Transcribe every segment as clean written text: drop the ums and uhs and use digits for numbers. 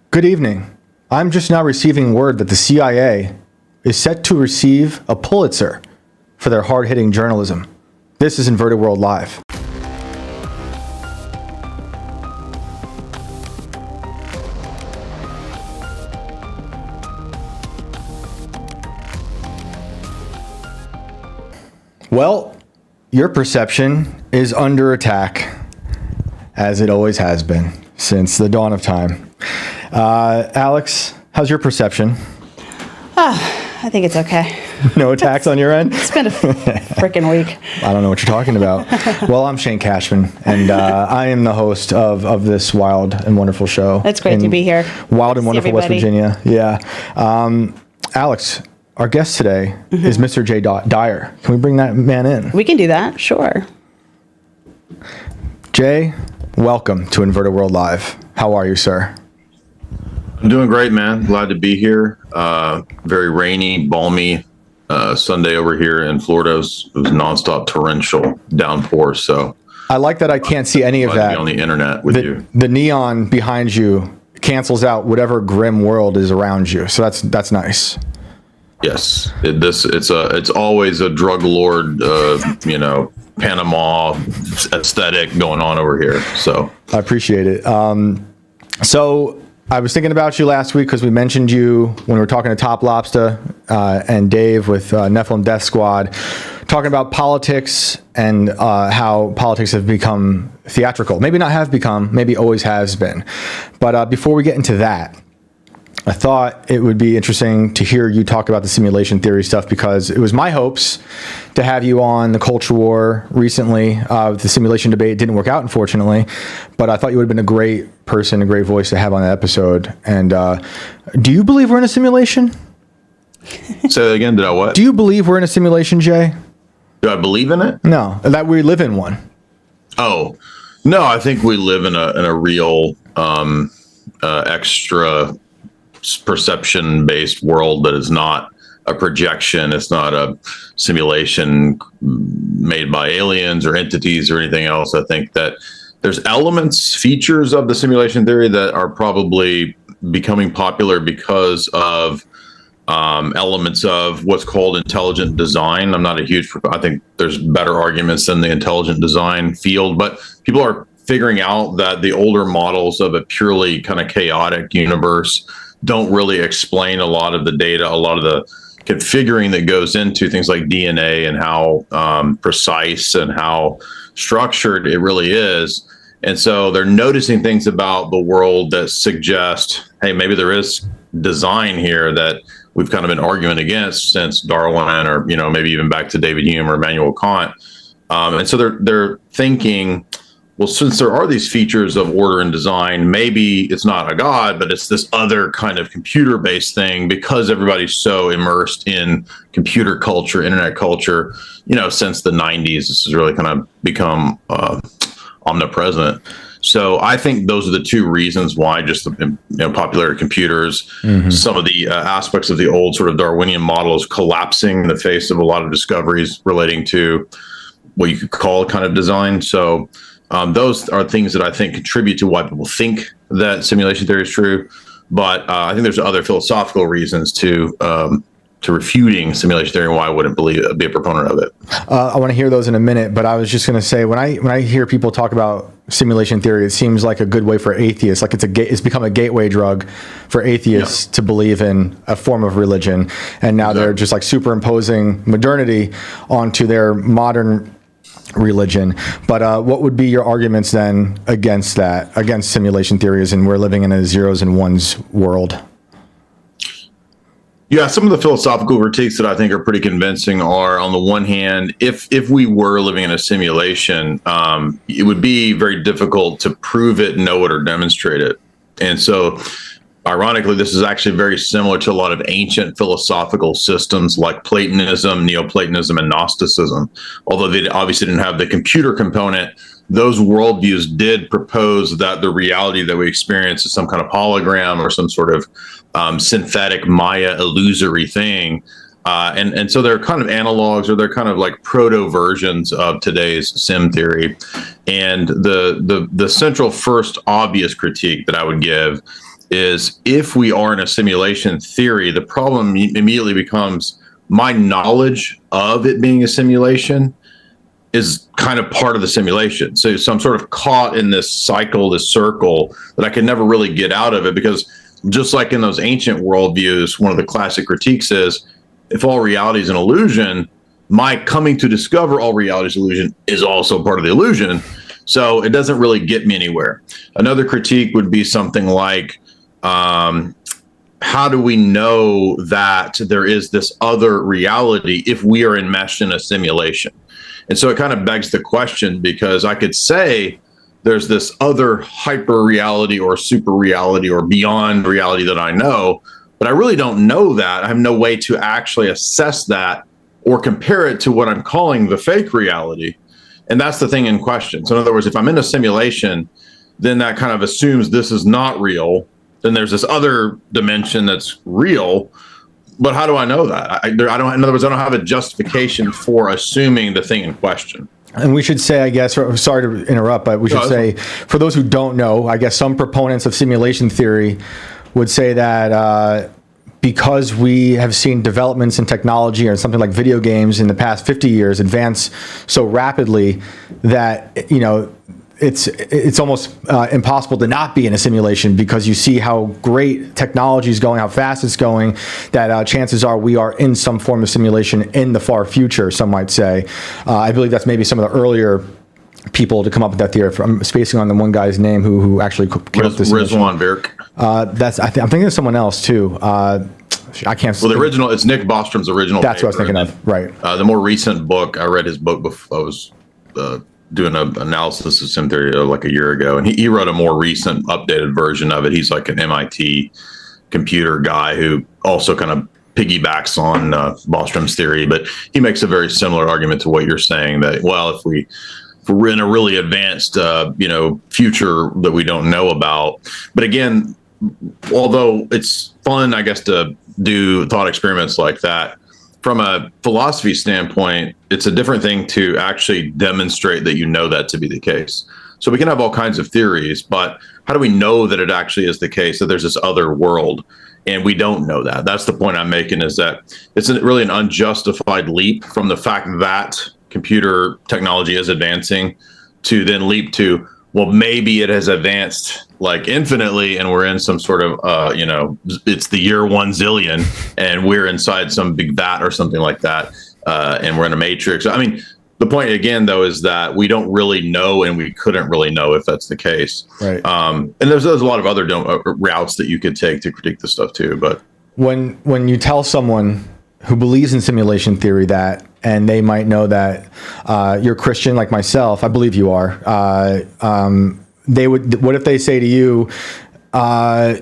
Good evening. I'm just now receiving word that the CIA is set to receive a Pulitzer for their hard-hitting journalism. This is Inverted World Live. Well, your perception is under attack, as it always has been since the dawn of time. Alex, how's your perception? I think it's okay. No attacks on your end? It's been a freaking week. I don't know what you're talking about. Well, I'm Shane Cashman, and I am the host of this wild and wonderful show. It's great to be here. Wild and wonderful West Virginia. Yeah. Alex, our guest today is Mr. J. Dyer. Can we bring that man in? We can do that, sure. Jay, welcome to Inverted World Live. How are you, sir? I'm doing great, man. Glad to be here. Very rainy, balmy Sunday over here in Florida. It was nonstop torrential downpour. So I like that I can't see any of that. To be on the internet with you. The neon behind you cancels out whatever grim world is around you. So that's nice. Yes, it's always a drug lord, Panama aesthetic going on over here. So I appreciate it. So I was thinking about you last week because we mentioned you when we were talking to Top Lobster and Dave with Nephilim Death Squad, talking about politics and how politics have become theatrical. Maybe not have become, maybe always has been. But before we get into that, I thought it would be interesting to hear you talk about the simulation theory stuff because it was my hopes to have you on the culture war recently. The simulation debate didn't work out, unfortunately, but I thought you would have been a great person, a great voice to have on that episode. And do you believe we're in a simulation? Say that again. Did I what? Do you believe we're in a simulation, Jay? Do I believe in it? No, that we live in one. Oh, no, I think we live in a real extra perception-based world that is not a projection. It's not a simulation made by aliens or entities or anything else. I think that there's elements, features of the simulation theory that are probably becoming popular because of elements of what's called intelligent design. I'm not a huge, I think there's better arguments in the intelligent design field, but people are figuring out that the older models of a purely kind of chaotic universe don't really explain a lot of the data, a lot of the configuring that goes into things like DNA and how precise and how structured it really is. And so they're noticing things about the world that suggest, hey, maybe there is design here that we've kind of been arguing against since Darwin or, maybe even back to David Hume or Immanuel Kant. And so they're thinking, well, since there are these features of order and design, maybe it's not a god, but it's this other kind of computer-based thing because everybody's so immersed in computer culture, internet culture, since the 90s. This has really kind of become omnipresent. So I think those are the two reasons why just the popularity of computers, some of the aspects of the old sort of Darwinian models collapsing in the face of a lot of discoveries relating to what you could call kind of design. So those are things that I think contribute to why people think that simulation theory is true. But I think there's other philosophical reasons to refuting simulation theory and why I wouldn't be a proponent of it. I want to hear those in a minute, but I was just going to say when I hear people talk about simulation theory, it seems like a good way for atheists. Like it's become a gateway drug for atheists to believe in a form of religion, and now they're just like superimposing modernity onto their modern religion. But what would be your arguments then against that, against simulation theories, and we're living in a zeros and ones world? Yeah, some of the philosophical critiques that I think are pretty convincing are, on the one hand, if we were living in a simulation, it would be very difficult to prove it, know it, or demonstrate it. And so, ironically, this is actually very similar to a lot of ancient philosophical systems like Platonism, Neoplatonism, and Gnosticism. Although they obviously didn't have the computer component, those worldviews did propose that the reality that we experience is some kind of hologram or some sort of synthetic Maya illusory thing. And so they're kind of analogs, or they're kind of like proto versions of today's sim theory. And the central first obvious critique that I would give is if we are in a simulation theory, the problem immediately becomes my knowledge of it being a simulation is kind of part of the simulation. So I'm sort of caught in this cycle, this circle that I can never really get out of it, because just like in those ancient worldviews, one of the classic critiques is, if all reality is an illusion, my coming to discover all reality is illusion is also part of the illusion. So it doesn't really get me anywhere. Another critique would be something like, how do we know that there is this other reality if we are enmeshed in a simulation? And so it kind of begs the question, because I could say there's this other hyper reality or super reality or beyond reality that I know, but I really don't know that. I have no way to actually assess that or compare it to what I'm calling the fake reality. And that's the thing in question. So in other words, if I'm in a simulation, then that kind of assumes this is not real. Then there's this other dimension that's real. But how do I know that? I don't. In other words, I don't have a justification for assuming the thing in question. And we should say, I guess, sorry to interrupt, but we should say, for those who don't know, I guess some proponents of simulation theory would say that because we have seen developments in technology or something like video games in the past 50 years advance so rapidly that, it's almost impossible to not be in a simulation, because you see how great technology is going, how fast it's going, that chances are we are in some form of simulation in the far future, some might say. I believe that's maybe some of the earlier people to come up with that theory. I'm spacing on the one guy's name who actually came up with this. Rizwan Birk. I'm thinking of someone else too. I can't. Well, the original, it's Nick Bostrom's original. That's what I was thinking of. Right. The more recent book, I read his book before I was doing an analysis of sim theory like a year ago, and he wrote a more recent, updated version of it. He's like an MIT computer guy who also kind of piggybacks on Bostrom's theory, but he makes a very similar argument to what you're saying, that, well, if we're in a really advanced, future that we don't know about. But again, although it's fun, I guess, to do thought experiments like that, from a philosophy standpoint, it's a different thing to actually demonstrate that you know that to be the case. So we can have all kinds of theories, but how do we know that it actually is the case, that there's this other world? And we don't know that. That's the point I'm making, is that it's really an unjustified leap from the fact that computer technology is advancing to then leap to, well, maybe it has advanced like infinitely and we're in some sort of, it's the year 1 zillion and we're inside some big vat or something like that. And we're in a matrix. I mean, the point again, though, is that we don't really know, and we couldn't really know if that's the case. Right. And there's a lot of other routes that you could take to critique this stuff too. But when you tell someone who believes in simulation theory that, and they might know that you're Christian like myself, I believe you are. What if they say to you,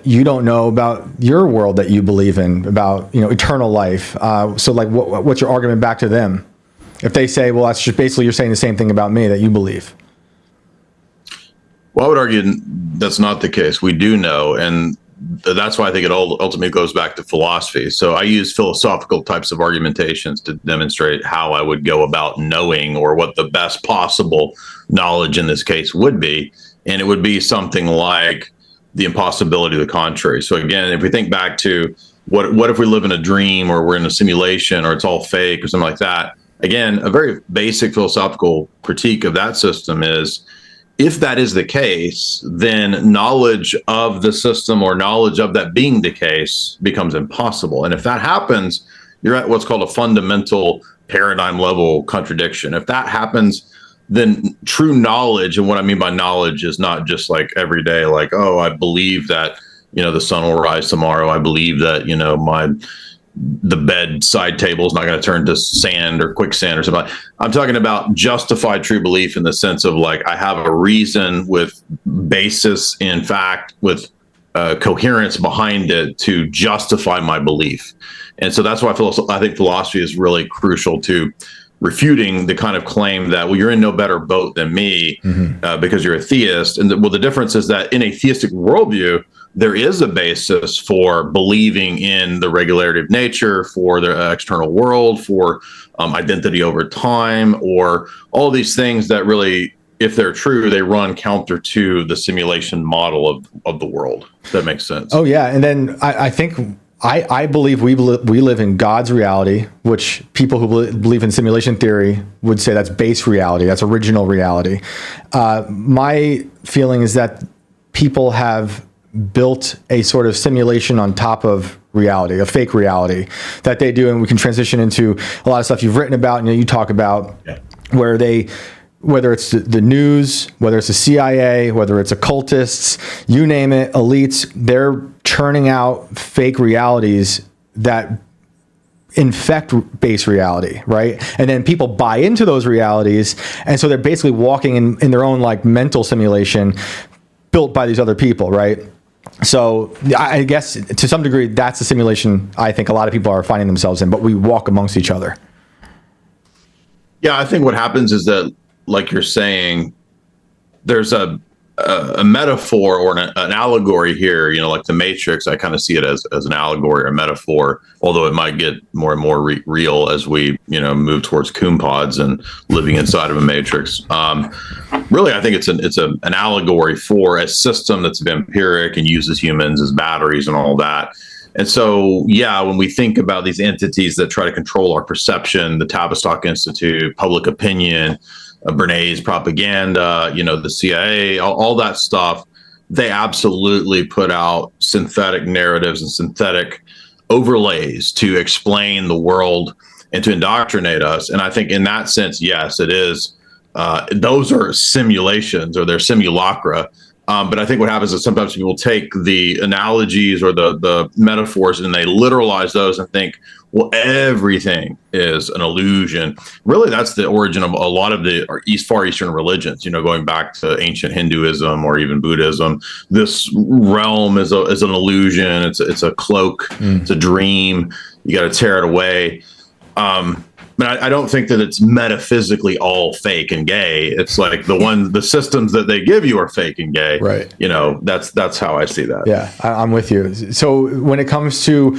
you don't know about your world that you believe in, about eternal life? So like, what's your argument back to them? If they say, well, that's just basically you're saying the same thing about me that you believe. Well, I would argue that's not the case. We do know, and that's why I think it ultimately goes back to philosophy. So I use philosophical types of argumentations to demonstrate how I would go about knowing, or what the best possible knowledge in this case would be. And it would be something like the impossibility of the contrary. So again, if we think back to what if we live in a dream, or we're in a simulation, or it's all fake or something like that. Again, a very basic philosophical critique of that system is, if that is the case, then knowledge of the system or knowledge of that being the case becomes impossible. And if that happens, you're at what's called a fundamental paradigm level contradiction. If that happens, then true knowledge, and what I mean by knowledge is not just like every day, like, oh, I believe that, the sun will rise tomorrow. I believe that, the bedside table is not going to turn to sand or quicksand or something. I'm talking about justified true belief in the sense of, like, I have a reason with basis in fact, with coherence behind it to justify my belief. And so that's why I think philosophy is really crucial to refuting the kind of claim that, well, you're in no better boat than me because you're a theist. And the difference is that in a theistic worldview, there is a basis for believing in the regularity of nature, for the external world, for identity over time, or all these things that really if they're true, they run counter to the simulation model of the world. If that makes sense. Oh yeah, and then I think I believe we live in God's reality, which people who believe in simulation theory would say that's base reality, that's original reality. My feeling is that people have built a sort of simulation on top of reality, a fake reality that they do, and we can transition into a lot of stuff you've written about and you talk about, where they, whether it's the news, whether it's the CIA, whether it's occultists, you name it, elites, they're churning out fake realities that infect base reality, right? And then people buy into those realities, and so they're basically walking in their own like mental simulation built by these other people, right? So I guess to some degree, that's the simulation I think a lot of people are finding themselves in, but we walk amongst each other. Yeah, I think what happens is that, like you're saying, there's a metaphor or an allegory here, you know, like the Matrix. I kind of see it as an allegory or a metaphor, although it might get more and more real as we, you know, move towards coom pods and living inside of a matrix. Really, I think it's an allegory for a system that's vampiric and uses humans as batteries and all that. And so, yeah, when we think about these entities that try to control our perception, the Tavistock Institute, public opinion, Bernays propaganda, you know, the CIA, all that stuff, they absolutely put out synthetic narratives and synthetic overlays to explain the world and to indoctrinate us. And I think in that sense, yes, it is. Those are simulations or they're simulacra. But I think what happens is sometimes people take the analogies or the metaphors and they literalize those and think, well, everything is an illusion. Really, that's the origin of a lot of the Far Eastern religions, you know, going back to ancient Hinduism or even Buddhism. This realm is an illusion. It's a cloak. It's a dream. You got to tear it away. But I don't think that it's metaphysically all fake and gay. It's like the systems that they give you are fake and gay. Right. You know, that's how I see that. Yeah, I'm with you. So when it comes to,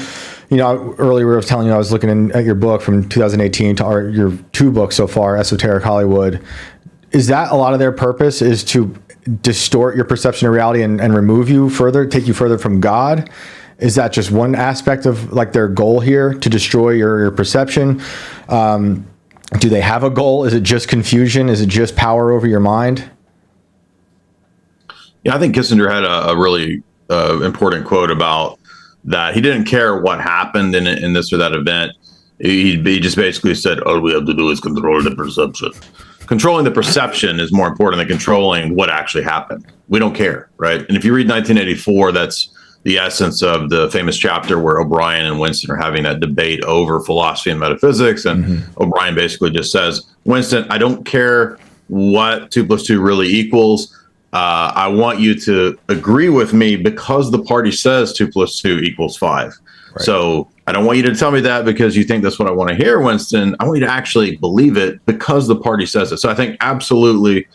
you know, earlier I was telling you I was looking at your book from 2018 to your two books so far, Esoteric Hollywood. Is that a lot of their purpose is to distort your perception of reality and remove you further, take you further from God? Is that just one aspect of like their goal here, to destroy your perception? Do they have a goal? Is it just confusion? Is it just power over your mind? Yeah, I think Kissinger had a really important quote about that. He didn't care what happened in this or that event. He just basically said, all we have to do is control the perception. Controlling the perception is more important than controlling what actually happened. We don't care, right? And if you read 1984, that's the essence of the famous chapter where O'Brien and Winston are having that debate over philosophy and metaphysics. And O'Brien basically just says, Winston, I don't care what 2 + 2 really equals. I want you to agree with me because the party says 2 + 2 = 5. Right. So I don't want you to tell me that because you think that's what I want to hear, Winston. I want you to actually believe it because the party says it. So I think absolutely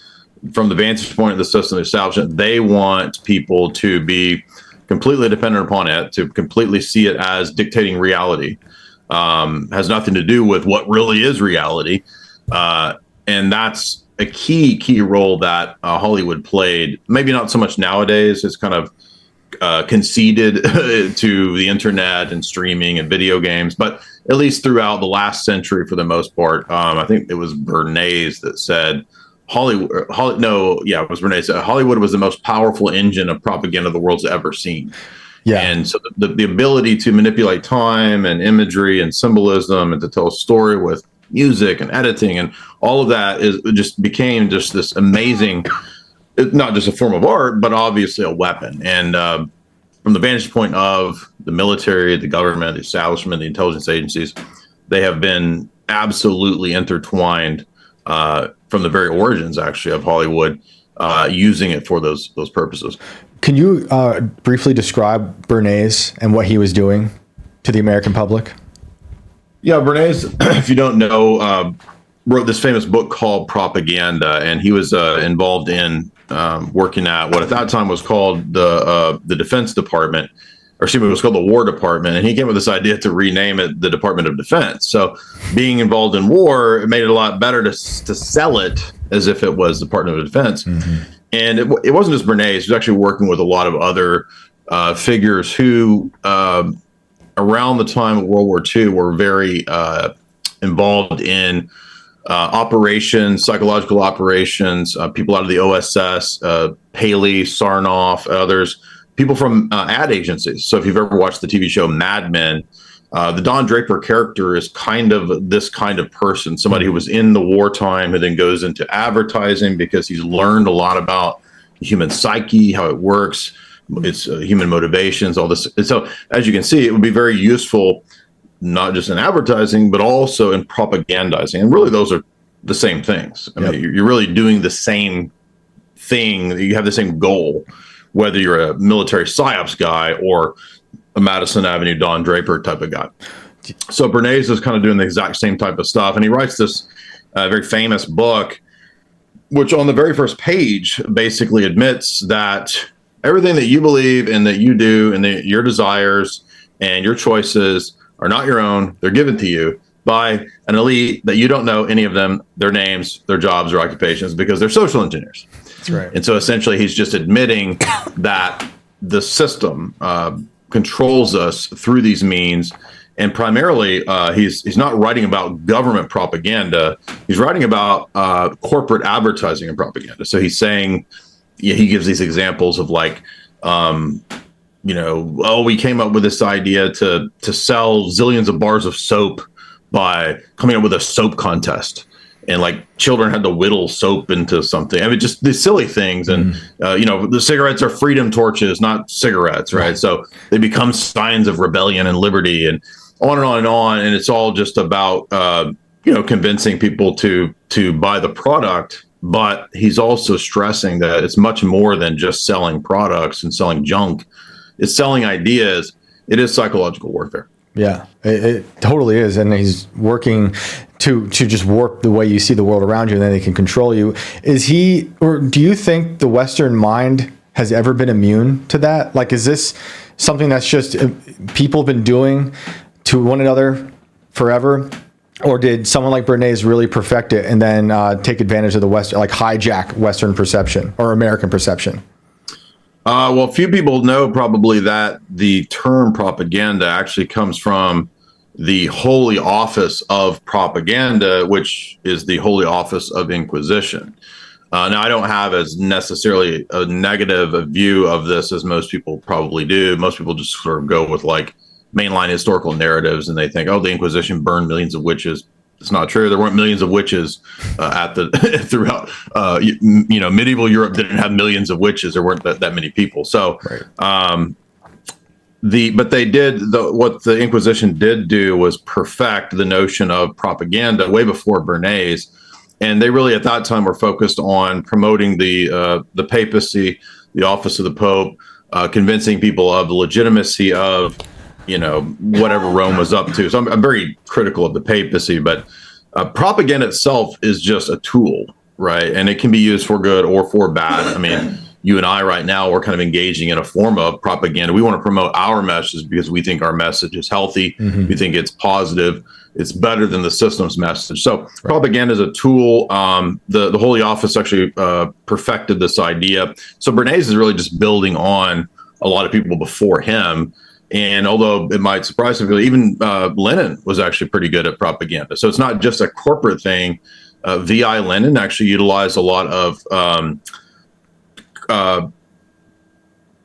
from the vantage point of the system establishment, they want people to be completely dependent upon it, to completely see it as dictating reality. Has nothing to do with what really is reality. And that's a key role that Hollywood played. Maybe not so much nowadays. It's kind of conceded to the internet and streaming and video games, but at least throughout the last century, for the most part, I think it was Bernays that said, Hollywood was the most powerful engine of propaganda the world's ever seen. Yeah. And so the ability to manipulate time and imagery and symbolism and to tell a story with music and editing and all of that became this amazing, not just a form of art, but obviously a weapon. And from the vantage point of the military, the government, the establishment, the intelligence agencies, they have been absolutely intertwined from the very origins, actually, of Hollywood, using it for those purposes. Can you briefly describe Bernays and what he was doing to the American public? Yeah, Bernays, if you don't know, wrote this famous book called Propaganda, and he was involved in working at what at that time was called the Defense Department, or excuse me, it was called the War Department, and he came with this idea to rename it the Department of Defense. So being involved in war, it made it a lot better to sell it as if it was the Department of Defense. And it wasn't just Bernays. He was actually working with a lot of other figures who, around the time of World War II, were very involved in operations, psychological operations, people out of the OSS, Paley, Sarnoff, others, people from ad agencies. So if you've ever watched the TV show Mad Men, the Don Draper character is kind of this kind of person, somebody who was in the wartime who then goes into advertising because he's learned a lot about the human psyche, how it works, its human motivations, all this. And so as you can see, it would be very useful, not just in advertising, but also in propagandizing. And really, those are the same things. I mean, you're really doing the same thing. You have the same goal, whether you're a military psyops guy or a Madison Avenue Don Draper type of guy. So Bernays is kind of doing the exact same type of stuff. And he writes this very famous book, which on the very first page basically admits that everything that you believe and that you do and your desires and your choices are not your own. They're given to you by an elite that you don't know any of them, their names, their jobs, or occupations, because they're social engineers. That's right. And so essentially he's just admitting that the system controls us through these means. And primarily, he's not writing about government propaganda. He's writing about corporate advertising and propaganda. So he's saying, he gives these examples of like, we came up with this idea to sell zillions of bars of soap by coming up with a soap contest. And like children had to whittle soap into something. I mean, just these silly things. And, the cigarettes are freedom torches, not cigarettes, right? So they become signs of rebellion and liberty and on and on and on. And it's all just about, convincing people to buy the product. But he's also stressing that it's much more than just selling products and selling junk. It's selling ideas. It is psychological warfare. Yeah, it totally is. And he's working to just warp the way you see the world around you, and then they can control you. Or do you think the Western mind has ever been immune to that? Like, is this something that's just people have been doing to one another forever? Or did someone like Bernays really perfect it and then take advantage of the Western, like hijack Western perception or American perception? Well, few people know probably that the term propaganda actually comes from the Holy Office of Propaganda, which is the Holy Office of Inquisition. Now, I don't have as necessarily a negative view of this as most people probably do. Most people just sort of go with like mainline historical narratives, and they think, the Inquisition burned millions of witches. It's not true. There weren't millions of witches throughout. Medieval Europe didn't have millions of witches. There weren't that many people. So, right. But they did what the Inquisition did do was perfect the notion of propaganda way before Bernays, and they really at that time were focused on promoting the papacy, the office of the Pope, convincing people of the legitimacy of whatever Rome was up to. So I'm very critical of the papacy, but propaganda itself is just a tool, right? And it can be used for good or for bad. I mean, you and I right now, we're kind of engaging in a form of propaganda. We want to promote our message because we think our message is healthy. Mm-hmm. We think it's positive. It's better than the system's message. So propaganda is a tool. The Holy Office actually perfected this idea. So Bernays is really just building on a lot of people before him. And although it might surprise some people, even Lenin was actually pretty good at propaganda. So it's not just a corporate thing. V.I. Lenin actually utilized a lot of,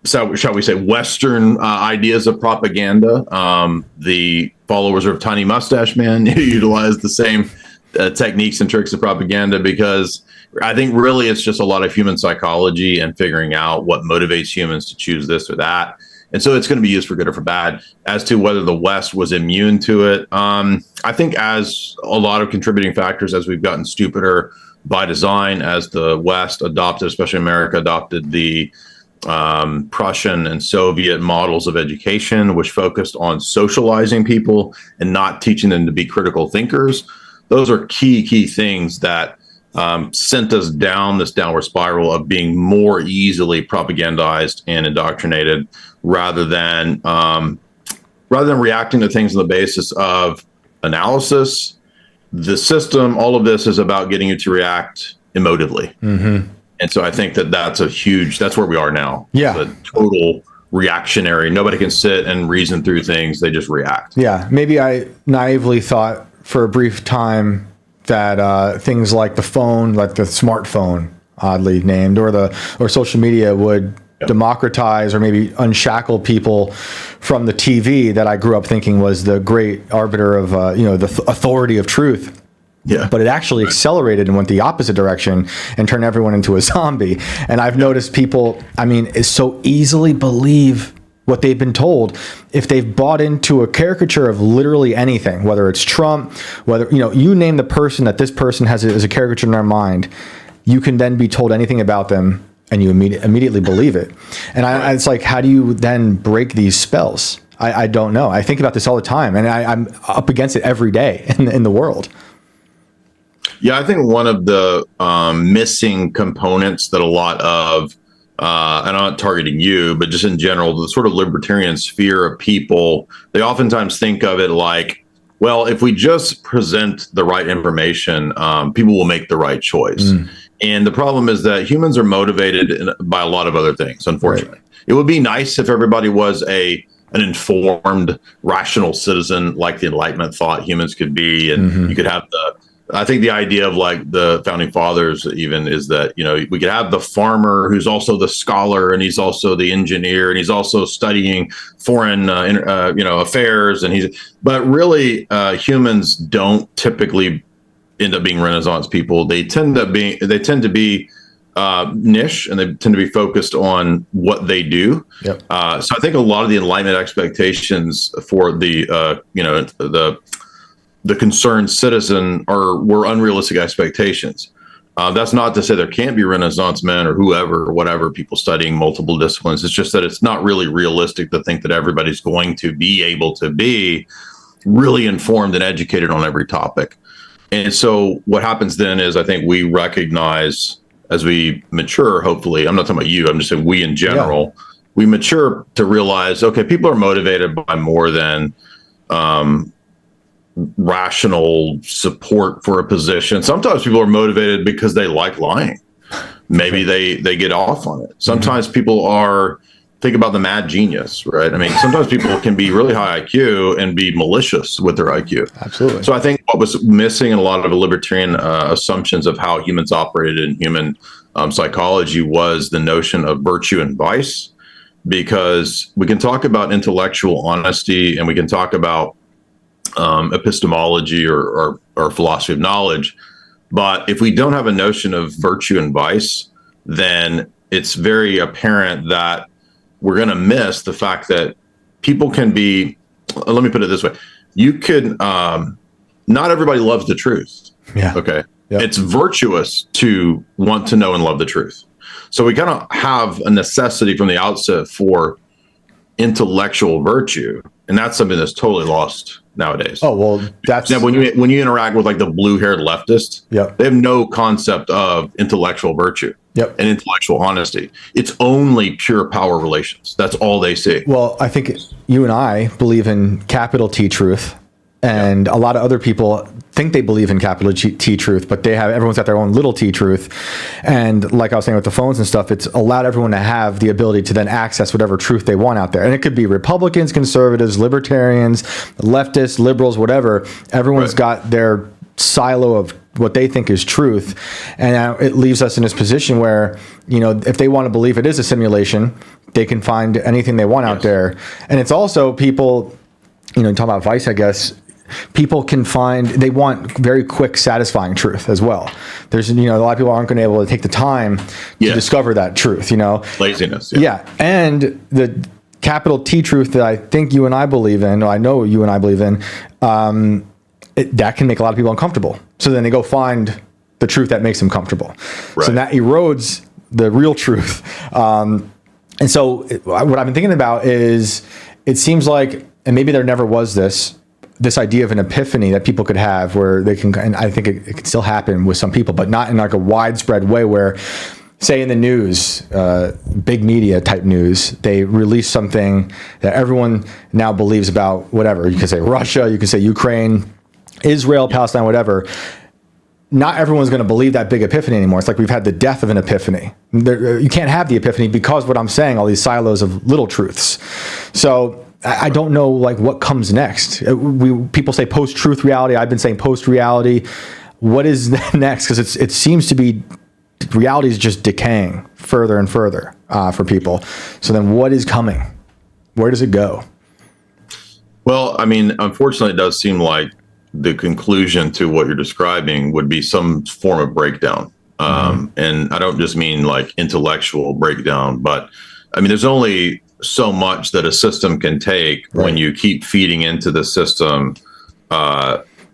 shall we say, Western ideas of propaganda. The followers of Tiny Mustache Man utilized the same techniques and tricks of propaganda because I think really it's just a lot of human psychology and figuring out what motivates humans to choose this or that. And so it's going to be used for good or for bad. As to whether the West was immune to it, I think as a lot of contributing factors, as we've gotten stupider by design, as the West adopted, especially America, adopted the Prussian and Soviet models of education, which focused on socializing people and not teaching them to be critical thinkers. Those are key things that sent us down this downward spiral of being more easily propagandized and indoctrinated rather than reacting to things on the basis of analysis. The system, all of this is about getting you to react emotively. Mm-hmm. And so I think that's that's where we are now. Yeah. It's a total reactionary. Nobody can sit and reason through things. They just react. Yeah. Maybe I naively thought for a brief time that things like the phone, like the smartphone, oddly named, or social media would democratize or maybe unshackle people from the TV that I grew up thinking was the great arbiter of the authority of truth. Yeah. But it actually accelerated and went the opposite direction and turned everyone into a zombie. And I've noticed people, is so easily believe what they've been told if they've bought into a caricature of literally anything, whether it's Trump, whether, you name the person that this person has as a caricature in their mind, you can then be told anything about them and you immediately believe it. And it's like, how do you then break these spells? I don't know. I think about this all the time, and I'm up against it every day in the world. Yeah, I think one of the missing components that a lot of, and I'm not targeting you, but just in general, the sort of libertarian sphere of people, they oftentimes think of it like, well, if we just present the right information, people will make the right choice. Mm. And the problem is that humans are motivated by a lot of other things, unfortunately. Right. It would be nice if everybody was an informed, rational citizen like the Enlightenment thought humans could be, and you could have I think the idea of like the founding fathers even is that, we could have the farmer who's also the scholar, and he's also the engineer, and he's also studying foreign, affairs. But really, humans don't typically end up being Renaissance people. They tend to be niche, and they tend to be focused on what they do. Yep. So I think a lot of the Enlightenment expectations for the concerned citizen were unrealistic expectations. That's not to say there can't be Renaissance men or whoever or whatever people studying multiple disciplines. It's just that it's not really realistic to think that everybody's going to be able to be really informed and educated on every topic. And so what happens then is I think we recognize as we mature, hopefully, I'm not talking about you, I'm just saying we in general, we mature to realize, okay, people are motivated by more than rational support for a position. Sometimes people are motivated because they like lying. Maybe they get off on it. Sometimes people think about the mad genius, right? Sometimes people can be really high IQ and be malicious with their IQ. Absolutely. So I think what was missing in a lot of libertarian assumptions of how humans operated in human psychology was the notion of virtue and vice, because we can talk about intellectual honesty and we can talk about epistemology or philosophy of knowledge. But if we don't have a notion of virtue and vice, then it's very apparent that we're going to miss the fact that people can be, let me put it this way. You could, not everybody loves the truth. Yeah. Okay. Yep. It's virtuous to want to know and love the truth. So we kind of have a necessity from the outset for intellectual virtue. And that's something that's totally lost nowadays. Oh, well, that's now, when you interact with like the blue-haired leftist, they have no concept of intellectual virtue and intellectual honesty. It's only pure power relations. That's all they see. Well, I think you and I believe in capital T truth, and a lot of other people think they believe in capital T truth, but everyone's got their own little t truth. And like I was saying with the phones and stuff, it's allowed everyone to have the ability to then access whatever truth they want out there. And it could be Republicans, conservatives, libertarians, leftists, liberals, whatever. Everyone's got their silo of what they think is truth. And it leaves us in this position where, if they want to believe it is a simulation, they can find anything they want out there. And it's also people, talking about vice, I guess, people they want very quick, satisfying truth as well. There's, a lot of people aren't going to be able to take the time to discover that truth, Laziness. Yeah. And the capital T truth that I think you and I believe in, or I know you and I believe in, that can make a lot of people uncomfortable. So then they go find the truth that makes them comfortable. Right. So that erodes the real truth. And so what I've been thinking about is, it seems like, and maybe there never was this, this idea of an epiphany that people could have where they can, and I think it can still happen with some people, but not in like a widespread way where, say in the news, big media type news, they release something that everyone now believes about whatever. You can say Russia, you can say Ukraine, Israel, Palestine, whatever. Not everyone's going to believe that big epiphany anymore. It's like we've had the death of an epiphany. You can't have the epiphany because what I'm saying, all these silos of little truths. So I don't know like what comes next. People say post-truth reality. I've been saying post-reality. What is next? Because it seems to be reality is just decaying further and further for people. So then what is coming? Where does it go? Well, I mean, unfortunately, it does seem like the conclusion to what you're describing would be some form of breakdown. And I don't just mean like intellectual breakdown, but I mean, there's only so much that a system can take when you keep feeding into the system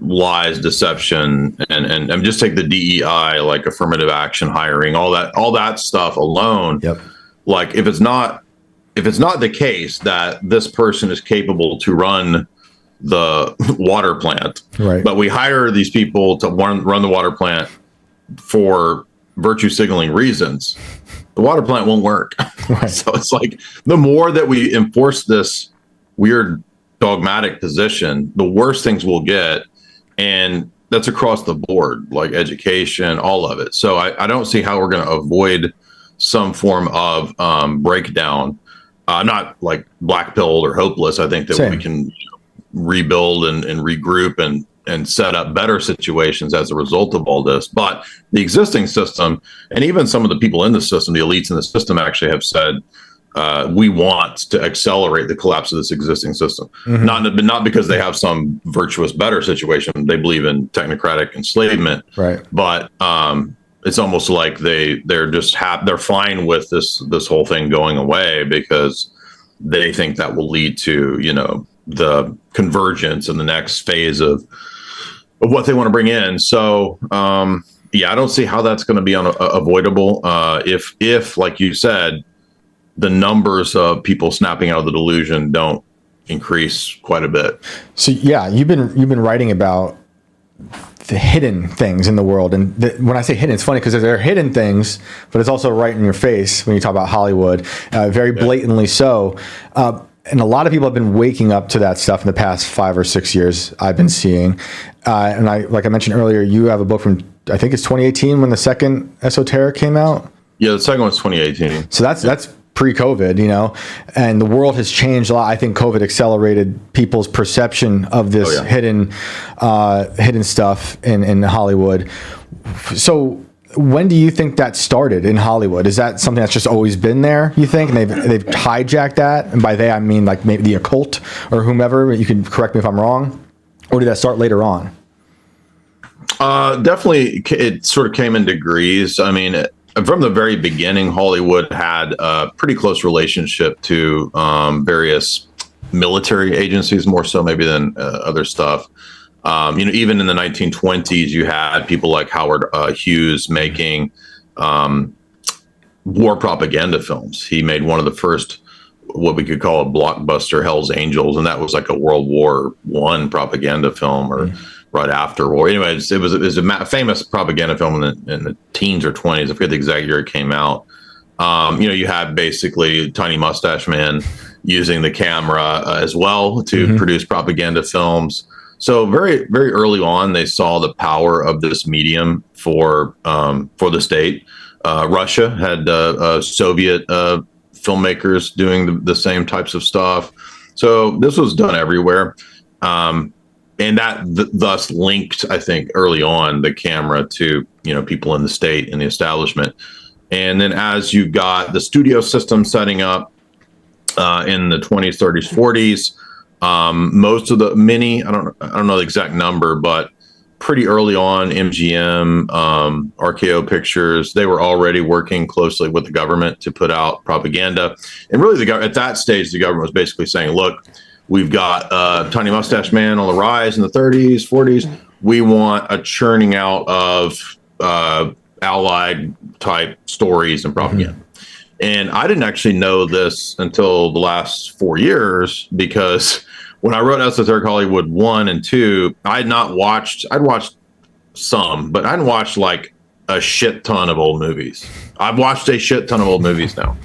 lies, deception, and just take the DEI, like affirmative action, hiring, all that stuff alone. Like if it's not the case that this person is capable to run the water plant, but we hire these people to run the water plant for virtue signaling reasons, the water plant won't work. So it's like the more that we enforce this weird dogmatic position, the worse things we'll get. And that's across the board, like education, all of it. So I don't see how we're going to avoid some form of breakdown. Not like black pilled or hopeless. I think that we can rebuild and regroup and set up better situations as a result of all this. But the existing system, and even some of the people in the system, the elites in the system, actually have said we want to accelerate the collapse of this existing system. Not because they have some virtuous better situation. They believe in technocratic enslavement, but it's almost like they're just they're fine with this whole thing going away because they think that will lead to the convergence and the next phase of what they want to bring in. So I don't see how that's going to be avoidable. If like you said, the numbers of people snapping out of the delusion don't increase quite a bit. So you've been writing about the hidden things in the world, and when I say hidden, it's funny because there are hidden things, but it's also right in your face when you talk about Hollywood, very blatantly so. And a lot of people have been waking up to that stuff in the past 5 or 6 years I've been seeing. And like I mentioned earlier, you have a book from, I think it's 2018 when the second Esoteric came out. Yeah, the second one's 2018. So that's pre-COVID, and the world has changed a lot. I think COVID accelerated people's perception of this hidden stuff in Hollywood. So when do you think that started in Hollywood? Is that something that's just always been there, you think? And they've hijacked that? And by they, I mean like maybe the occult or whomever. You can correct me if I'm wrong. Or did that start later on? Definitely, it sort of came in degrees. I mean, from the very beginning, Hollywood had a pretty close relationship to various military agencies, more so maybe than other stuff. Even in the 1920s, you had people like Howard Hughes making war propaganda films. He made one of the first, what we could call a blockbuster, Hell's Angels, and that was like a World War I propaganda film, or right after war. Anyways, it was a famous propaganda film in the teens or 20s. I forget the exact year it came out. You had basically Tiny Mustache Man using the camera as well to produce propaganda films. So very, very early on, they saw the power of this medium for the state. Russia had Soviet filmmakers doing the same types of stuff. So this was done everywhere. And that thus linked, I think, early on the camera to, people in the state and the establishment. And then as you got the studio system setting up in the 20s, 30s, 40s, most of the I don't know the exact number, but pretty early on, MGM, RKO Pictures, they were already working closely with the government to put out propaganda. And really, at that stage, the government was basically saying, look, we've got Tiny Mustache Man on the rise in the 30s, 40s. We want a churning out of allied type stories and propaganda. And I didn't actually know this until the last 4 years, because when I wrote Esoteric Hollywood 1 and 2, I'd watched some, but I hadn't watched like a shit ton of old movies. I've watched a shit ton of old movies now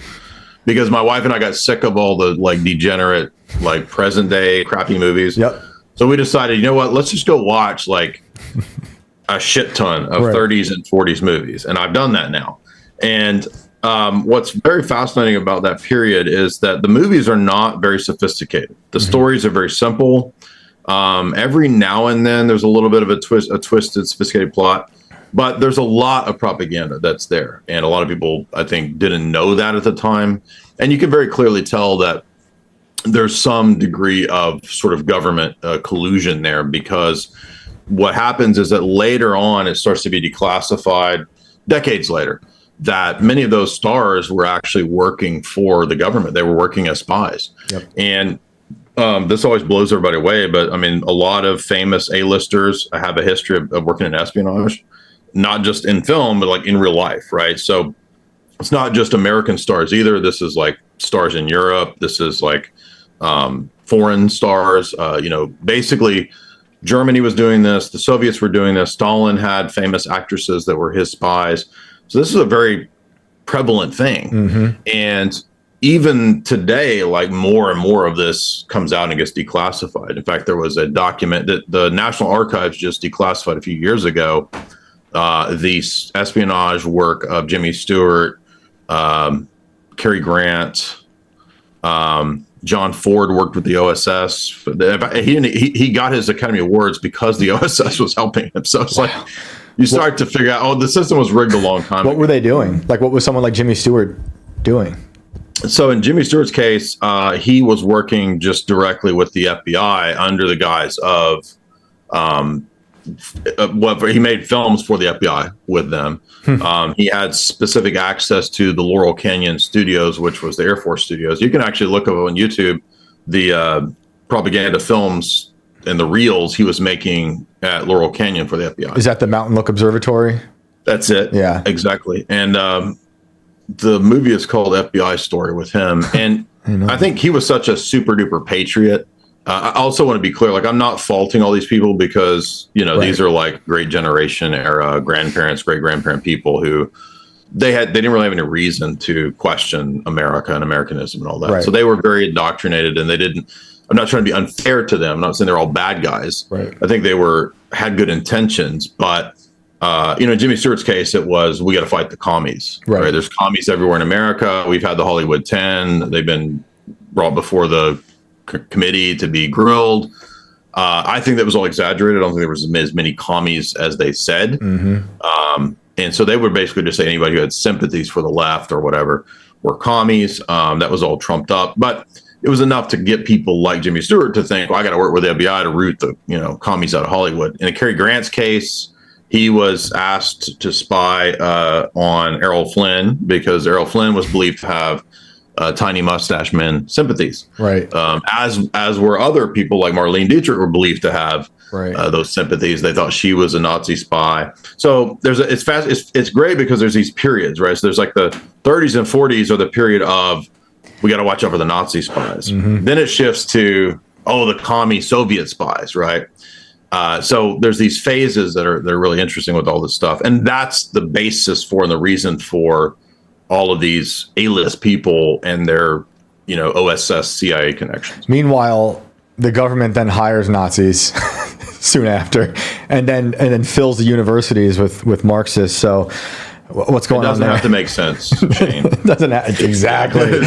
because my wife and I got sick of all the like degenerate, like present day crappy movies. Yep. So we decided, you know what, let's just go watch like a shit ton of 30s and 40s movies. And I've done that now. And what's very fascinating about that period is that the movies are not very sophisticated. The stories are very simple. Every now and then there's a little bit of a twisted, sophisticated plot, but there's a lot of propaganda that's there. And a lot of people, I think, didn't know that at the time. And you can very clearly tell that there's some degree of sort of government collusion there, because what happens is that later on, it starts to be declassified decades later, that many of those stars were actually working for the government. They were working as spies. Yep. And this always blows everybody away, but I mean, a lot of famous A-listers have a history of working in espionage, not just in film, but like in real life, right? So it's not just American stars either. This is like stars in Europe. This is like foreign stars. Basically, Germany was doing this. The Soviets were doing this. Stalin had famous actresses that were his spies. So this is a very prevalent thing. Mm-hmm. And even today, like more and more of this comes out and gets declassified. In fact, there was a document that the National Archives just declassified a few years ago, the espionage work of Jimmy Stewart, Cary Grant, John Ford worked with the OSS. He got his Academy Awards because the OSS was helping him. So it's like you start to figure out, the system was rigged a long time ago. What were they doing? Like, what was someone like Jimmy Stewart doing? So in Jimmy Stewart's case, he was working just directly with the FBI under the guise of he made films for the FBI with them. He had specific access to the Laurel Canyon studios, which was the Air Force studios. You can actually look up on YouTube the propaganda films and the reels he was making at Laurel Canyon for the FBI. Is that the Mountain Look Observatory? That's it. Yeah, exactly. And the movie is called FBI Story with him. And I think he was such a super duper patriot. I also want to be clear, like, I'm not faulting all these people because, these are like great generation era grandparents, great grandparent people who they didn't really have any reason to question America and Americanism and all that. Right. So they were very indoctrinated, and I'm not trying to be unfair to them. I'm not saying they're all bad guys. Right. I think they had good intentions, but in Jimmy Stewart's case, it was, we got to fight the commies. Right. There's commies everywhere in America. We've had the Hollywood 10. They've been brought before the committee to be grilled. I think that was all exaggerated. I don't think there was as many commies as they said. Mm-hmm. And so they would basically just say anybody who had sympathies for the left or whatever were commies. That was all trumped up. But it was enough to get people like Jimmy Stewart to think, well, I got to work with the FBI to root the commies out of Hollywood. In Cary Grant's case, he was asked to spy on Errol Flynn because Errol Flynn was believed to have tiny mustache men sympathies. Right. As were other people like Marlene Dietrich were believed to have those sympathies. They thought she was a Nazi spy. So it's great because there's these periods, right? So there's like the 30s and 40s are the period of, we got to watch out for the Nazi spies. Mm-hmm. Then it shifts to, the commie Soviet spies, right? So there's these phases they're really interesting with all this stuff. And that's the basis for and the reason for all of these A-list people and their, OSS CIA connections. Meanwhile, the government then hires Nazis soon after, and then fills the universities with Marxists. So what's going on there? It doesn't have to make sense, Shane. Doesn't have, exactly.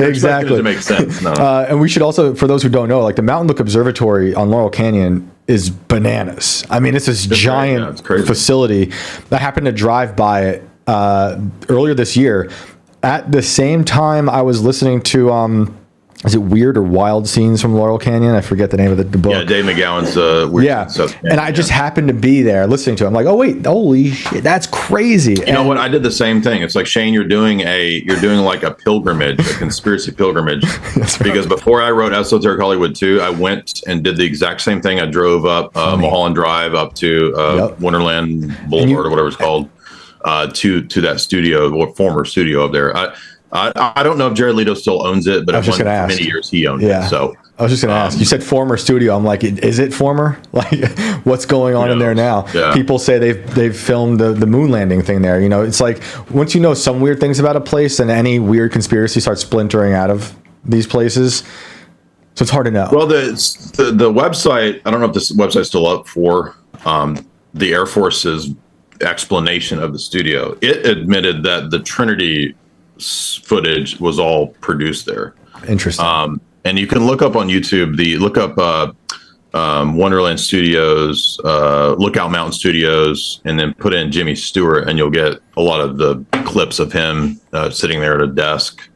Exactly. To make sense. No. And we should also, for those who don't know, like the Mountain Look Observatory on Laurel Canyon is bananas. I mean, it's this giant facility. I happened to drive by it earlier this year. At the same time, I was listening to is it Weird or Wild Scenes from Laurel Canyon? I forget the name of the book. Yeah, Dave McGowan's Weird Scenes. And I just happened to be there listening to it. I'm like, oh wait, holy shit, that's crazy. You know what? I did the same thing. It's like, Shane, you're doing like a pilgrimage, a conspiracy pilgrimage. Because before I wrote Esoteric Hollywood 2, I went and did the exact same thing. I drove up Mulholland Drive up to Wonderland Boulevard or whatever it's called. To that studio, or former studio up there. I don't know if Jared Leto still owns it, but for many years he owned it. So I was just going to ask. You said former studio. I'm like, is it former? Like, what's going on in there now? Yeah. People say they've filmed the moon landing thing there. You know, it's like once you know some weird things about a place, then any weird conspiracy starts splintering out of these places. So it's hard to know. Well, the website, I don't know if this website's still up for the Air Force's explanation of the studio. It admitted that the Trinity footage was all produced there. Interesting. And you can look up on YouTube, look up Wonderland Studios, Lookout Mountain Studios, and then put in Jimmy Stewart, and you'll get a lot of the clips of him sitting there at a desk,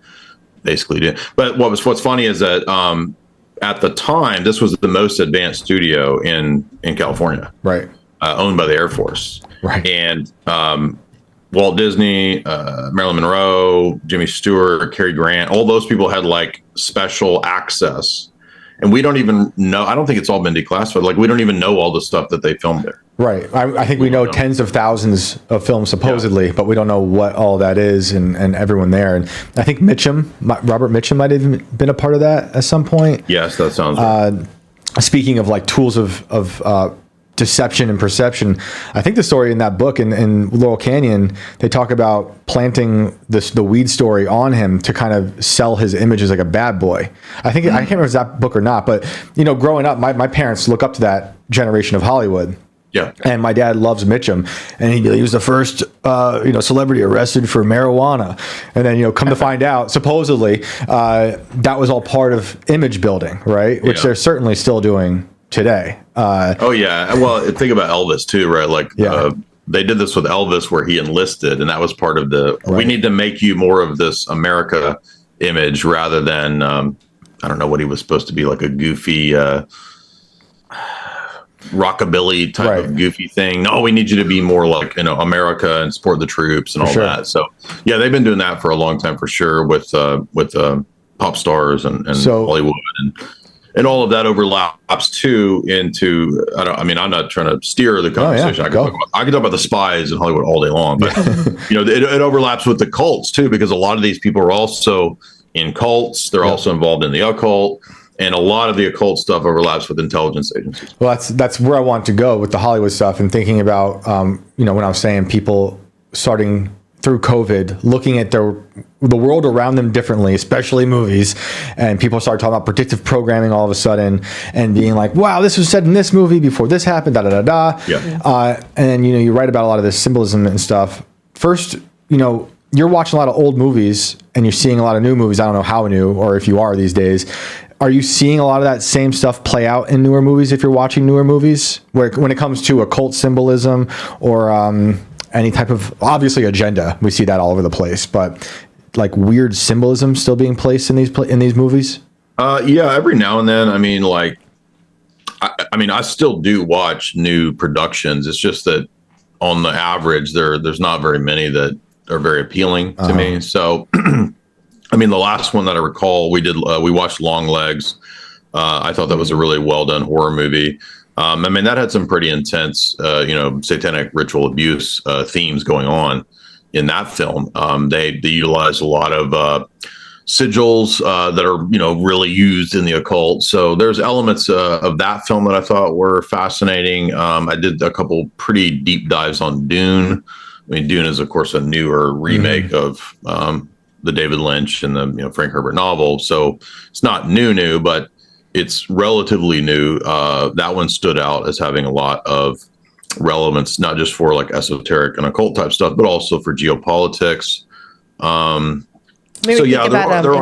basically. But what's funny is that at the time, this was the most advanced studio in California, right? Owned by the Air Force, right? And Walt Disney, Marilyn Monroe, Jimmy Stewart, Cary Grant, all those people had like special access. And we don't even know, I don't think it's all been declassified. Like, we don't even know all the stuff that they filmed there. Right. I think we know tens of thousands of films supposedly, but we don't know what all that is and everyone there. And I think Robert Mitchum might have even been a part of that at some point. Yes, that sounds right. Speaking of like tools of deception and perception, I think the story in that book in Laurel Canyon, they talk about planting the weed story on him to kind of sell his image as like a bad boy. I can't remember if it's that book or not, but you know, growing up, my parents look up to that generation of Hollywood. Yeah. And my dad loves Mitchum, and he was the first, celebrity arrested for marijuana. And then, come to find out, supposedly, that was all part of image building, right? Which they're certainly still doing today. Oh yeah. Well, think about Elvis too, right? Like, they did this with Elvis where he enlisted, and that was part of we need to make you more of this America image rather than, I don't know what he was supposed to be, like a goofy, rockabilly type of goofy thing. No, we need you to be more like, America and support the troops and all that. So yeah, they've been doing that for a long time for sure with pop stars and Hollywood and all of that overlaps too into, I'm not trying to steer the conversation. I can talk about the spies in Hollywood all day long, but it overlaps with the cults too, because a lot of these people are also in cults. They're also involved in the occult, and a lot of the occult stuff overlaps with intelligence agencies. Well, that's where I want to go with the Hollywood stuff, and thinking about, when I was saying people starting through COVID, looking at the world around them differently, especially movies, and people start talking about predictive programming all of a sudden and being like, wow, this was said in this movie before this happened, da da da da. Yeah. And you write about a lot of this symbolism and stuff. First, you're watching a lot of old movies and you're seeing a lot of new movies. I don't know how new, or if you are these days. Are you seeing a lot of that same stuff play out in newer movies if you're watching newer movies, where when it comes to occult symbolism or any type of, obviously, agenda? We see that all over the place, but like weird symbolism still being placed in these movies? Yeah, every now and then. I still do watch new productions. It's just that on the average, there's not very many that are very appealing to me. So, the last one that I recall, we watched Long Legs. I thought that was a really well done horror movie. That had some pretty intense, satanic ritual abuse themes going on in that film. They utilized a lot of sigils that are, really used in the occult. So there's elements of that film that I thought were fascinating. I did a couple pretty deep dives on Dune. Dune is, of course, a newer remake of the David Lynch and the Frank Herbert novel. So it's not new, but it's relatively new. That one stood out as having a lot of relevance, not just for like esoteric and occult type stuff, but also for geopolitics. There are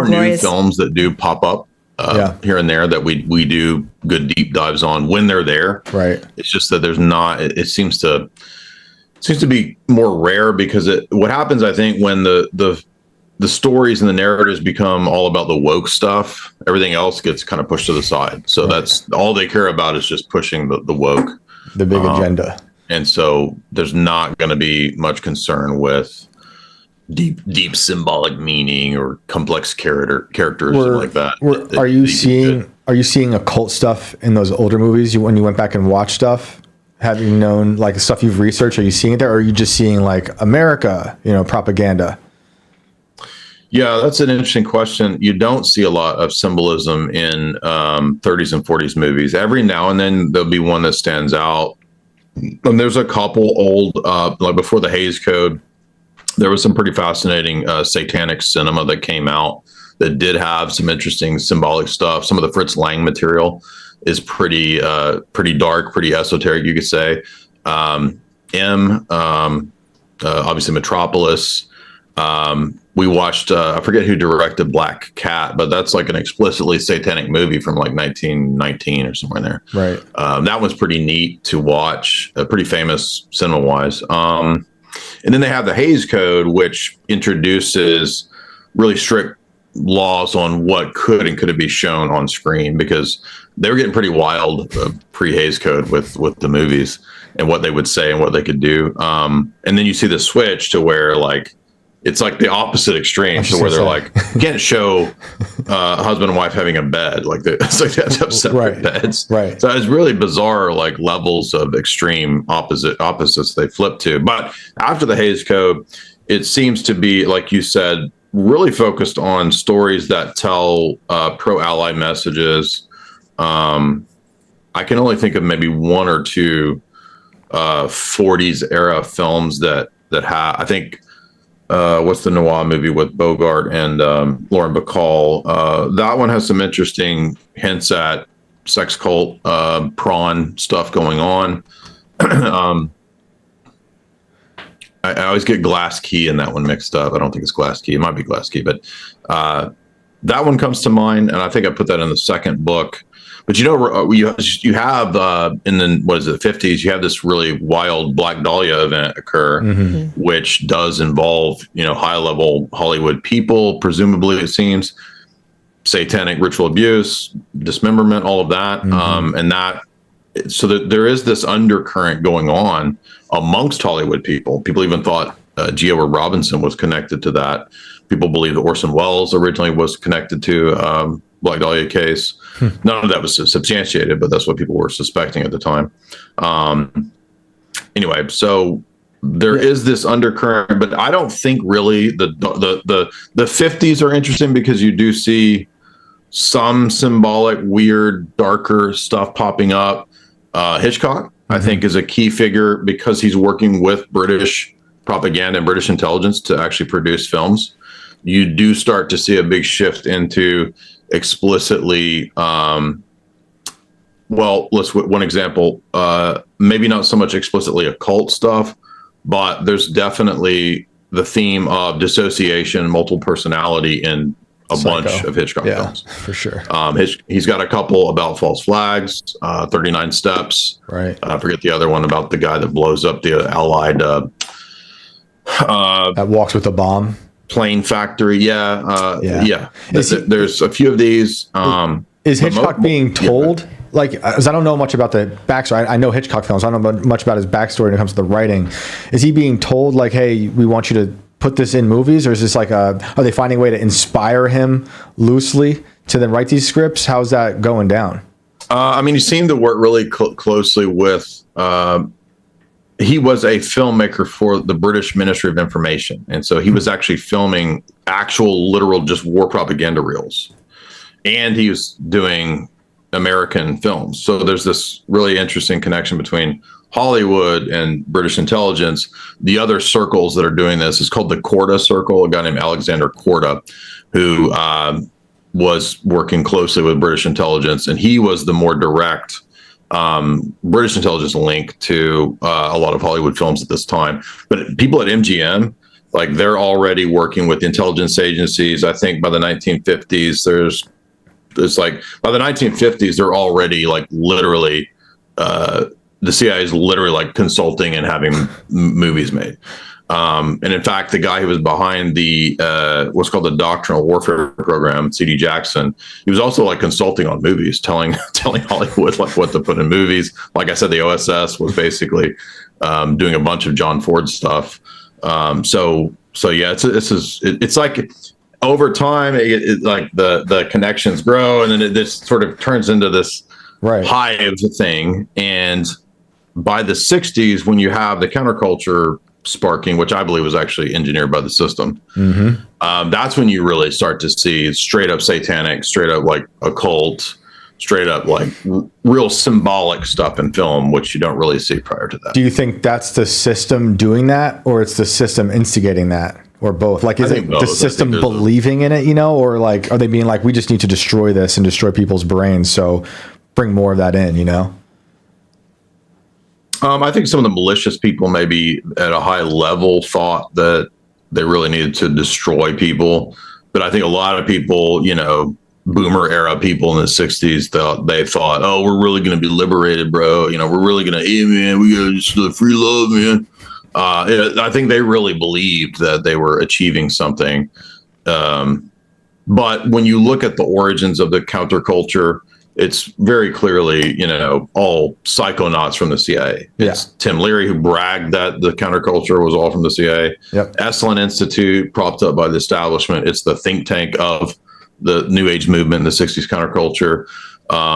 new films that do pop up here and there that we do good deep dives on when they're there. Right. It's just that there's not. It seems to be more rare because what happens, I think, when the stories and the narratives become all about the woke stuff, everything else gets kind of pushed to the side. So that's all they care about, is just pushing the woke, the big agenda. And so there's not going to be much concern with deep symbolic meaning or complex characters like that. Are you seeing occult stuff in those older movies when you went back and watched stuff? Having known like stuff you've researched, are you seeing it there, or are you just seeing like America, propaganda? Yeah, that's an interesting question. You don't see a lot of symbolism in 30s and 40s movies. Every now and then there'll be one that stands out. And there's a couple old, like before the Hays Code, there was some pretty fascinating satanic cinema that came out that did have some interesting symbolic stuff. Some of the Fritz Lang material is pretty dark, pretty esoteric, you could say. Obviously Metropolis. We watched, I forget who directed Black Cat, but that's like an explicitly satanic movie from like 1919 or somewhere in there. Right. That was pretty neat to watch, pretty famous cinema-wise. And then they have the Hays Code, which introduces really strict laws on what could and couldn't be shown on screen, because they were getting pretty wild pre-Hays Code with the movies and what they would say and what they could do. And then you see the switch to where like it's like the opposite extreme, to where they're like, you can't show husband and wife having a bed, like it's like they have to have separate beds. Right. So it's really bizarre, like levels of extreme opposites they flip to. But after the Hays Code, it seems to be, like you said, really focused on stories that tell pro-ally messages. I can only think of maybe one or two 40s era films that have, I think, what's the noir movie with Bogart and Lauren Bacall? That one has some interesting hints at sex cult, prawn stuff going on. I always get Glass Key in that one mixed up. I don't think it's Glass Key. It might be Glass Key, but that one comes to mind, and I think I put that in the second book. But you have in the 50s, you have this really wild Black Dahlia event occur, which does involve high level Hollywood people, presumably it seems, satanic ritual abuse, dismemberment, all of that, and that. So that there is this undercurrent going on amongst Hollywood people. People even thought G. Edward Robinson was connected to that. People believe that Orson Welles originally was connected to Black Dahlia case. None of that was substantiated, but that's what people were suspecting at the time. Anyway, so there is this undercurrent, but I don't think really the 50s are interesting, because you do see some symbolic, weird, darker stuff popping up. Hitchcock, I think, is a key figure, because he's working with British propaganda and British intelligence to actually produce films. You do start to see a big shift into explicitly, one example, maybe not so much explicitly occult stuff, but there's definitely the theme of dissociation, multiple personality in a bunch of Hitchcock films. For sure. He's got a couple about false flags, 39 Steps. Right. I forget the other one about the guy that blows up the Allied that walks with a bomb. Plane factory. Yeah. There's a few of these. Is Hitchcock being told, like, as I don't know much about the backstory, I know Hitchcock films, I don't know much about his backstory when it comes to the writing. Is he being told, like, hey, we want you to put this in movies? Or is this like are they finding a way to inspire him loosely to then write these scripts? How's that going down? He seemed to work really closely with, he was a filmmaker for the British Ministry of Information. And so he was actually filming actual, literal, just war propaganda reels. And he was doing American films. So there's this really interesting connection between Hollywood and British intelligence. The other circles that are doing this is called the Korda Circle, a guy named Alexander Korda, who was working closely with British intelligence. And he was the more direct British intelligence link to a lot of Hollywood films at this time. But people at MGM, like, they're already working with intelligence agencies. I think by the 1950s, by the 1950s, they're already like literally, the CIA is literally like consulting and having movies made. And in fact, the guy who was behind the what's called the Doctrinal Warfare Program, C.D. Jackson, he was also like consulting on movies, telling Hollywood like what to put in movies. Like I said, the OSS was basically doing a bunch of John Ford stuff. So yeah, it's like over time, it like the connections grow, and then it just sort of turns into this hive thing. And by the 60s, when you have the counterculture sparking, which I believe was actually engineered by the system. That's when you really start to see straight up satanic, straight up like occult, straight up like real symbolic stuff in film, which you don't really see prior to that. Do you think that's the system doing that, or it's the system instigating that, or both? Like, is it the system believing in it, or like, are they being like, we just need to destroy this and destroy people's brains, so bring more of that in, I think some of the malicious people maybe at a high level thought that they really needed to destroy people. But I think a lot of people, boomer era people in the 60s, they thought, oh, we're really going to be liberated, bro. We're really going to, hey, man, we got just the free love, man. I think they really believed that they were achieving something. But when you look at the origins of the counterculture, it's very clearly, all psychonauts from the CIA. It's Tim Leary who bragged that the counterculture was all from the CIA. Yep. Esalen Institute, propped up by the establishment. It's the think tank of the New Age movement in the 60s counterculture.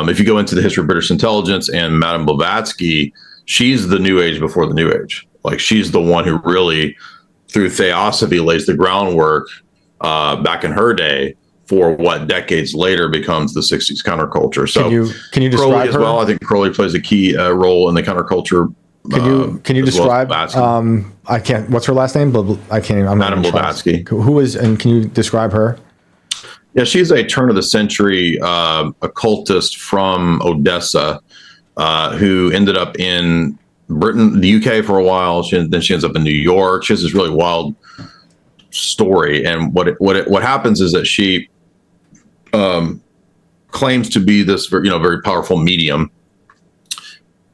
If you go into the history of British intelligence and Madame Blavatsky, she's the New Age before the New Age. Like, she's the one who really, through theosophy, lays the groundwork back in her day for what decades later becomes the 60s counterculture. So can you describe Crowley as her? well? I think Crowley plays a key role in the counterculture. Can you describe? I can't. What's her last name? I can't even. Madame Blavatsky. Who is? And can you describe her? Yeah, she's a turn of the century occultist from Odessa who ended up in Britain, the UK for a while. Then she ends up in New York. She has this really wild story, and what happens is that she claims to be this very powerful medium,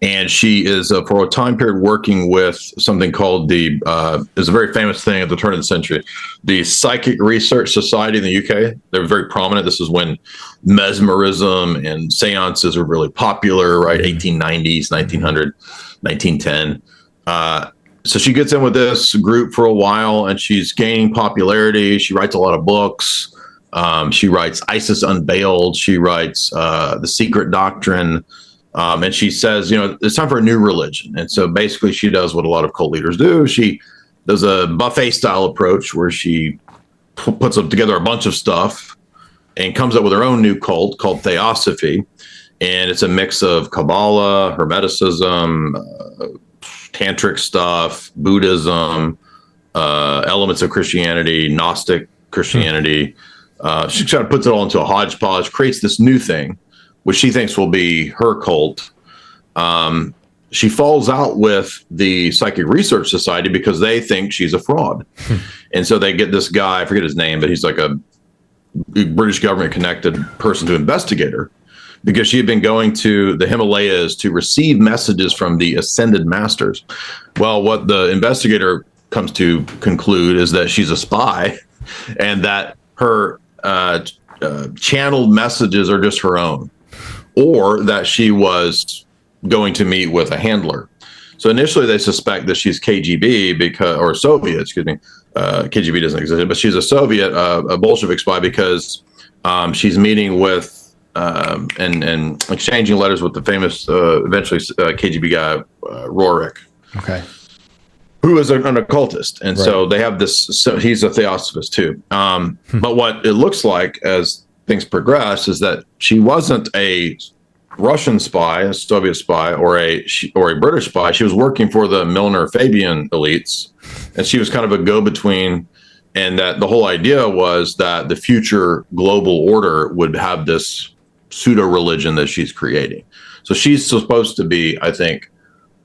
and she is for a time period working with something called is a very famous thing at the turn of the century, the Psychic Research Society in the UK. They're very prominent. This is when mesmerism and seances are really popular, right? 1890s, 1900, 1910. So she gets in with this group for a while, and she's gaining popularity. She writes a lot of books. She writes ISIS Unveiled. She writes The Secret Doctrine. And she says, it's time for a new religion. And so basically she does what a lot of cult leaders do. She does a buffet style approach where she puts together a bunch of stuff and comes up with her own new cult called Theosophy. And it's a mix of Kabbalah, Hermeticism, tantric stuff, Buddhism, elements of Christianity, Gnostic Christianity. She kind of puts it all into a hodgepodge, creates this new thing, which she thinks will be her cult. She falls out with the Psychic Research Society because they think she's a fraud. And so they get this guy, I forget his name, but he's like a British government connected person to investigate her, because she had been going to the Himalayas to receive messages from the ascended masters. Well, what the investigator comes to conclude is that she's a spy, and that her channeled messages are just her own, or that she was going to meet with a handler. So initially they suspect that she's KGB or Soviet, excuse me. KGB doesn't exist, but she's a Soviet, a Bolshevik spy, because she's meeting with and exchanging letters with the famous, eventually KGB guy, Rorik. Okay. Who is an occultist. And so they have this, so he's a theosophist too. But what it looks like as things progress is that she wasn't a Russian spy, a Soviet spy, or a British spy. She was working for the Milner Fabian elites, and she was kind of a go-between. And that the whole idea was that the future global order would have this pseudo religion that she's creating. So she's supposed to be, I think,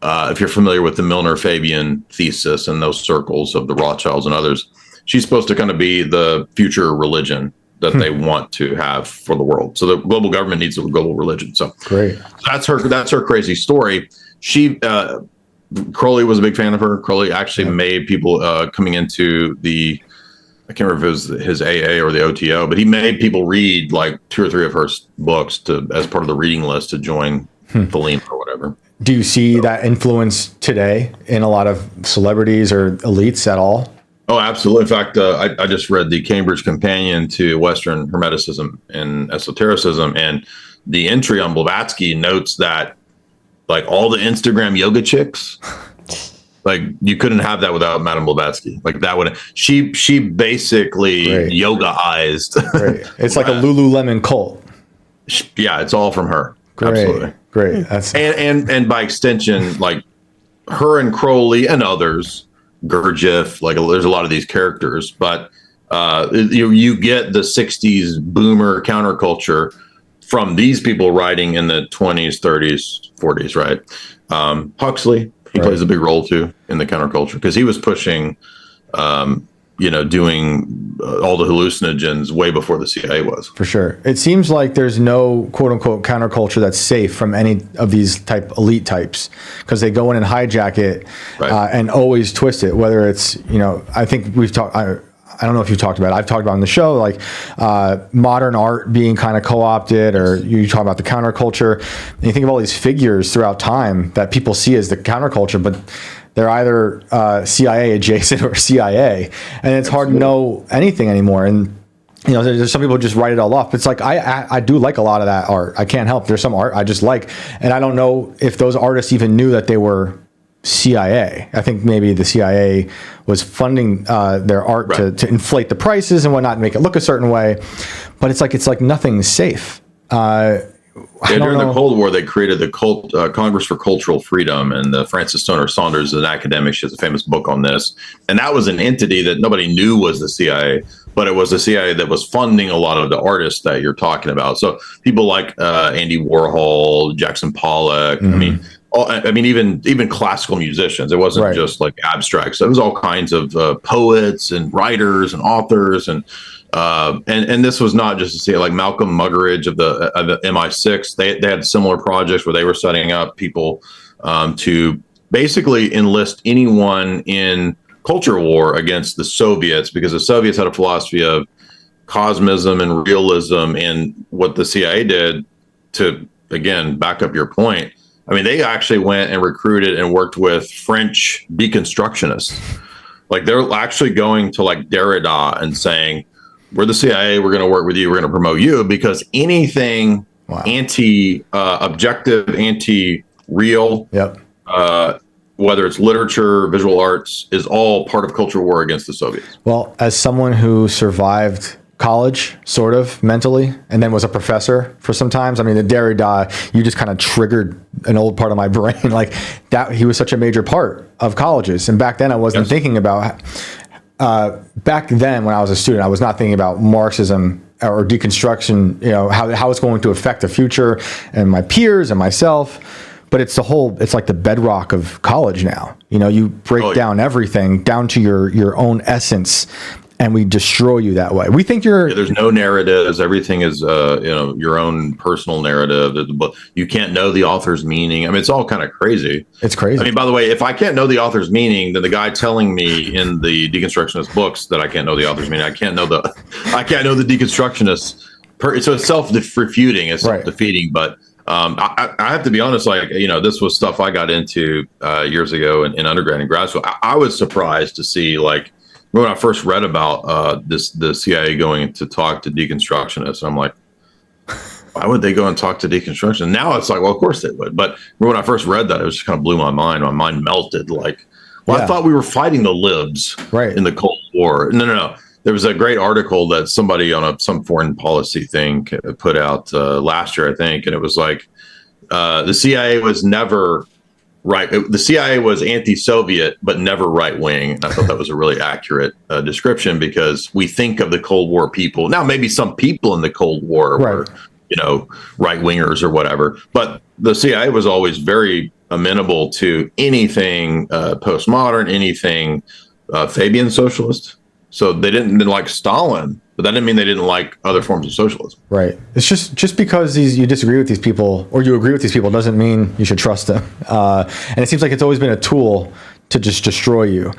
if you're familiar with the Milner Fabian thesis and those circles of the Rothschilds and others, she's supposed to kind of be the future religion that they want to have for the world. So the global government needs a global religion. So great. That's her crazy story. Crowley was a big fan of her. Crowley actually made people coming into I can't remember if it was his AA or the OTO, but he made people read like 2 or 3 of her books as part of the reading list to join Thelema or whatever. Do you see that influence today in a lot of celebrities or elites at all? Oh, absolutely. In fact, I just read the Cambridge Companion to Western Hermeticism and Esotericism, and the entry on Blavatsky notes that like all the Instagram yoga chicks, Like you couldn't have that without Madame Blavatsky. Like that would she basically Right. yogaized. Right. It's like a Lululemon cult. Yeah, it's all from her. Great. Absolutely. Great. That's And by extension, like her and Crowley and others, Gurdjieff, like there's a lot of these characters, but you get the 60s boomer counterculture from these people writing in the 20s, 30s, 40s, right? Huxley, he plays a big role too in the counterculture because he was pushing, doing all the hallucinogens way before the CIA was. for sure. It seems like there's no quote unquote counterculture that's safe from any of these elite types because they go in and hijack it and always twist it. Whether it's, I think we've talked, I don't know if you talked about it. I've talked about on the show, like modern art being kind of co-opted, or you talk about the counterculture. And you think of all these figures throughout time that people see as the counterculture, but they're either CIA adjacent or CIA, and it's hard to know anything anymore. And there's some people who just write it all off. But it's like I do like a lot of that art. I can't help. There's some art I just like, and I don't know if those artists even knew that they were CIA. I think maybe the CIA was funding their art to inflate the prices and whatnot, and make it look a certain way. But it's like nothing's safe. During the Cold War, they created the Congress for Cultural Freedom, and Frances Stoner Saunders is an academic. She has a famous book on this, and that was an entity that nobody knew was the CIA, but it was the CIA that was funding a lot of the artists that you're talking about. So people like Andy Warhol, Jackson Pollock. I mean, even classical musicians. It wasn't just like abstracts. It was all kinds of poets and writers and authors, and this was not just to say like Malcolm Muggeridge of the MI6. They had similar projects where they were setting up people to basically enlist anyone in culture war against the Soviets, because the Soviets had a philosophy of cosmism and realism, and what the CIA did to, again, back up your point. I mean, they actually went and recruited and worked with French deconstructionists. Like they're actually going to like Derrida and saying, we're the CIA, we're going to work with you, we're going to promote you, because anything anti-objective, anti-real, whether it's literature, visual arts, is all part of culture war against the Soviets. Well, as someone who survived college, sort of mentally, and then was a professor for some times. I mean, the Derrida, you just kind of triggered an old part of my brain. Like that, he was such a major part of colleges. And back then, I wasn't thinking about. Back then, when I was a student, I was not thinking about Marxism or deconstruction. How it's going to affect the future and my peers and myself. But it's like the bedrock of college now. You break down everything down to your own essence. And we destroy you that way. We think there's no narratives. Everything is, your own personal narrative. You can't know the author's meaning. I mean, it's all kind of crazy. It's crazy. I mean, by the way, if I can't know the author's meaning, then the guy telling me in the deconstructionist books that I can't know the author's meaning, I can't know the deconstructionist. So it's self-refuting, it's self-defeating. But I have to be honest, this was stuff I got into years ago in undergrad and grad school. I was surprised to see, when I first read about the CIA going to talk to deconstructionists, I'm like, why would they go and talk to deconstruction? Now it's like, well, of course they would. But when I first read that, it just kind of blew my mind. My mind melted. I thought we were fighting the libs in the Cold War. No. There was a great article that somebody on some foreign policy thing put out last year, I think. And it was like, the CIA was never right. The CIA was anti-Soviet, but never right-wing. And I thought that was a really accurate description, because we think of the Cold War people. Now, maybe some people in the Cold War were, right-wingers or whatever. But the CIA was always very amenable to anything postmodern, anything Fabian socialist. So they didn't like Stalin, but that didn't mean they didn't like other forms of socialism. Right. It's just because you disagree with these people or you agree with these people doesn't mean you should trust them. And it seems like it's always been a tool to just destroy you.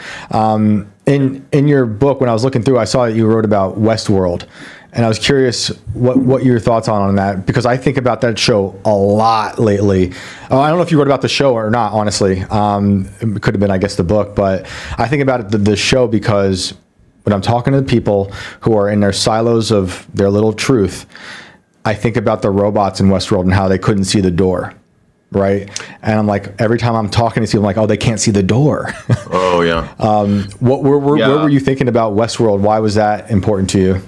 In your book, when I was looking through, I saw that you wrote about Westworld. And I was curious what your thoughts on that, because I think about that show a lot lately. I don't know if you wrote about the show or not, honestly. It could have been, I guess, the book. But I think about the show because when I'm talking to the people who are in their silos of their little truth, I think about the robots in Westworld and how they couldn't see the door. right? And I'm like, every time I'm talking to people, I'm like, oh, they can't see the door. Oh yeah. What where were you thinking about Westworld? Why was that important to you?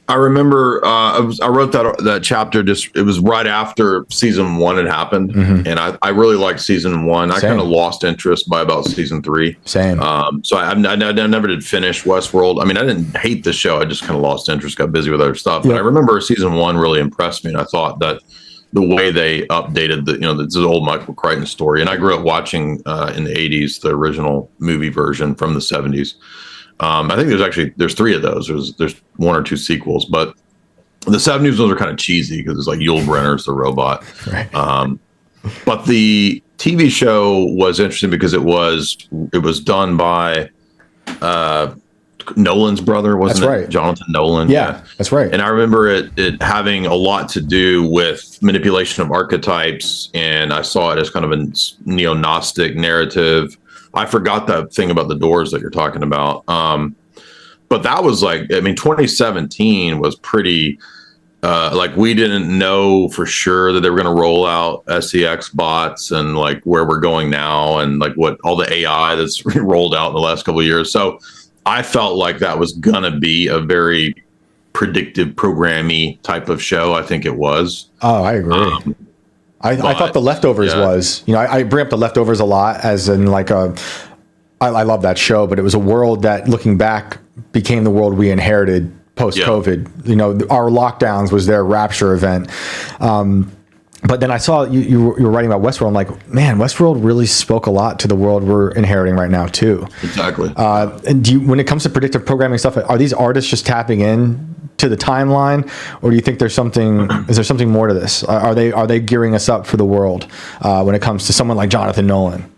I remember I wrote that chapter. It was right after season 1 had happened, and I really liked season 1. I kind of lost interest by about season 3. Same. So I never did finish Westworld. I mean, I didn't hate the show. I just kind of lost interest, got busy with other stuff. But I remember season 1 really impressed me, and I thought that the way they updated this old Michael Crichton story, and I grew up watching in the 80s the original movie version from the 70s. I think there's 3 of those. There's 1 or 2 sequels, but the 70s ones are kind of cheesy because it's like Yul Brynner's the robot. Right. But the TV show was interesting because it was done by Nolan's brother, wasn't it? Jonathan Nolan. Yeah, that's right. And I remember it having a lot to do with manipulation of archetypes, and I saw it as kind of a neo-Gnostic narrative. I forgot that thing about the doors that you're talking about. But that was 2017 was pretty, we didn't know for sure that they were going to roll out SEX bots and where we're going now and what all the AI that's rolled out in the last couple of years. So I felt like that was going to be a very predictive programmy type of show. I think it was. Oh, I agree. I thought The Leftovers was, I bring up The Leftovers a lot as in I love that show, but it was a world that looking back became the world we inherited post-COVID. Our lockdowns was their rapture event. But then I saw you were writing about Westworld. I'm like, man, Westworld really spoke a lot to the world we're inheriting right now too. Exactly. And when it comes to predictive programming stuff, are these artists just tapping in to the timeline, or do you think is there something more to this? Are they gearing us up for the world when it comes to someone like Jonathan Nolan?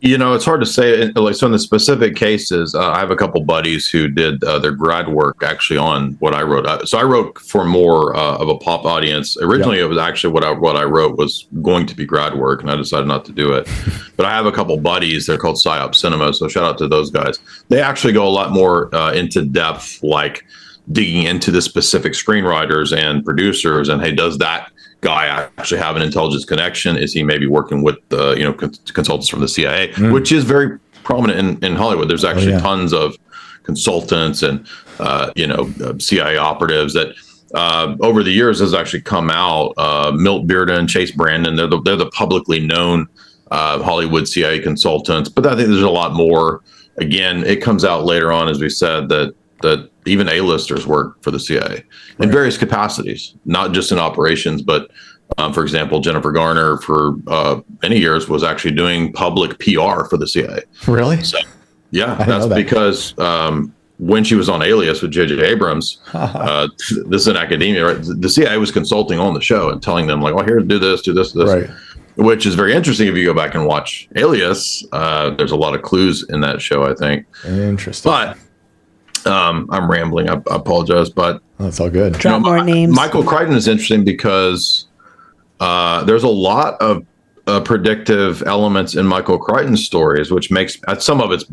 It's hard to say. So in the specific cases, I have a couple buddies who did their grad work actually on what I wrote. So I wrote for more of a pop audience. Originally, it was actually what I wrote was going to be grad work, and I decided not to do it. But I have a couple buddies. They're called PsyOp Cinema. So shout out to those guys. They actually go a lot more into depth, digging into the specific screenwriters and producers, and hey, does that guy actually have an intelligence connection? Is he maybe working with consultants from the CIA, which is very prominent in Hollywood? There's actually tons of consultants and CIA operatives that over the years has actually come out. Milt Bearden, Chase Brandon, they're the publicly known Hollywood CIA consultants, but I think there's a lot more. Again, it comes out later on, as we said, that even A-listers work for the CIA in various capacities, not just in operations, but for example, Jennifer Garner for many years was actually doing public PR for the CIA. Really? So, yeah, that's because when she was on Alias with J.J. Abrams, this is in academia, right? The CIA was consulting on the show and telling them here, do this, do this, do this. Right. Which is very interesting if you go back and watch Alias. There's a lot of clues in that show, I think. Interesting. But I'm rambling. I apologize, but that's all good. Drop more names. Michael Crichton is interesting because there's a lot of predictive elements in Michael Crichton's stories, which makes some of it's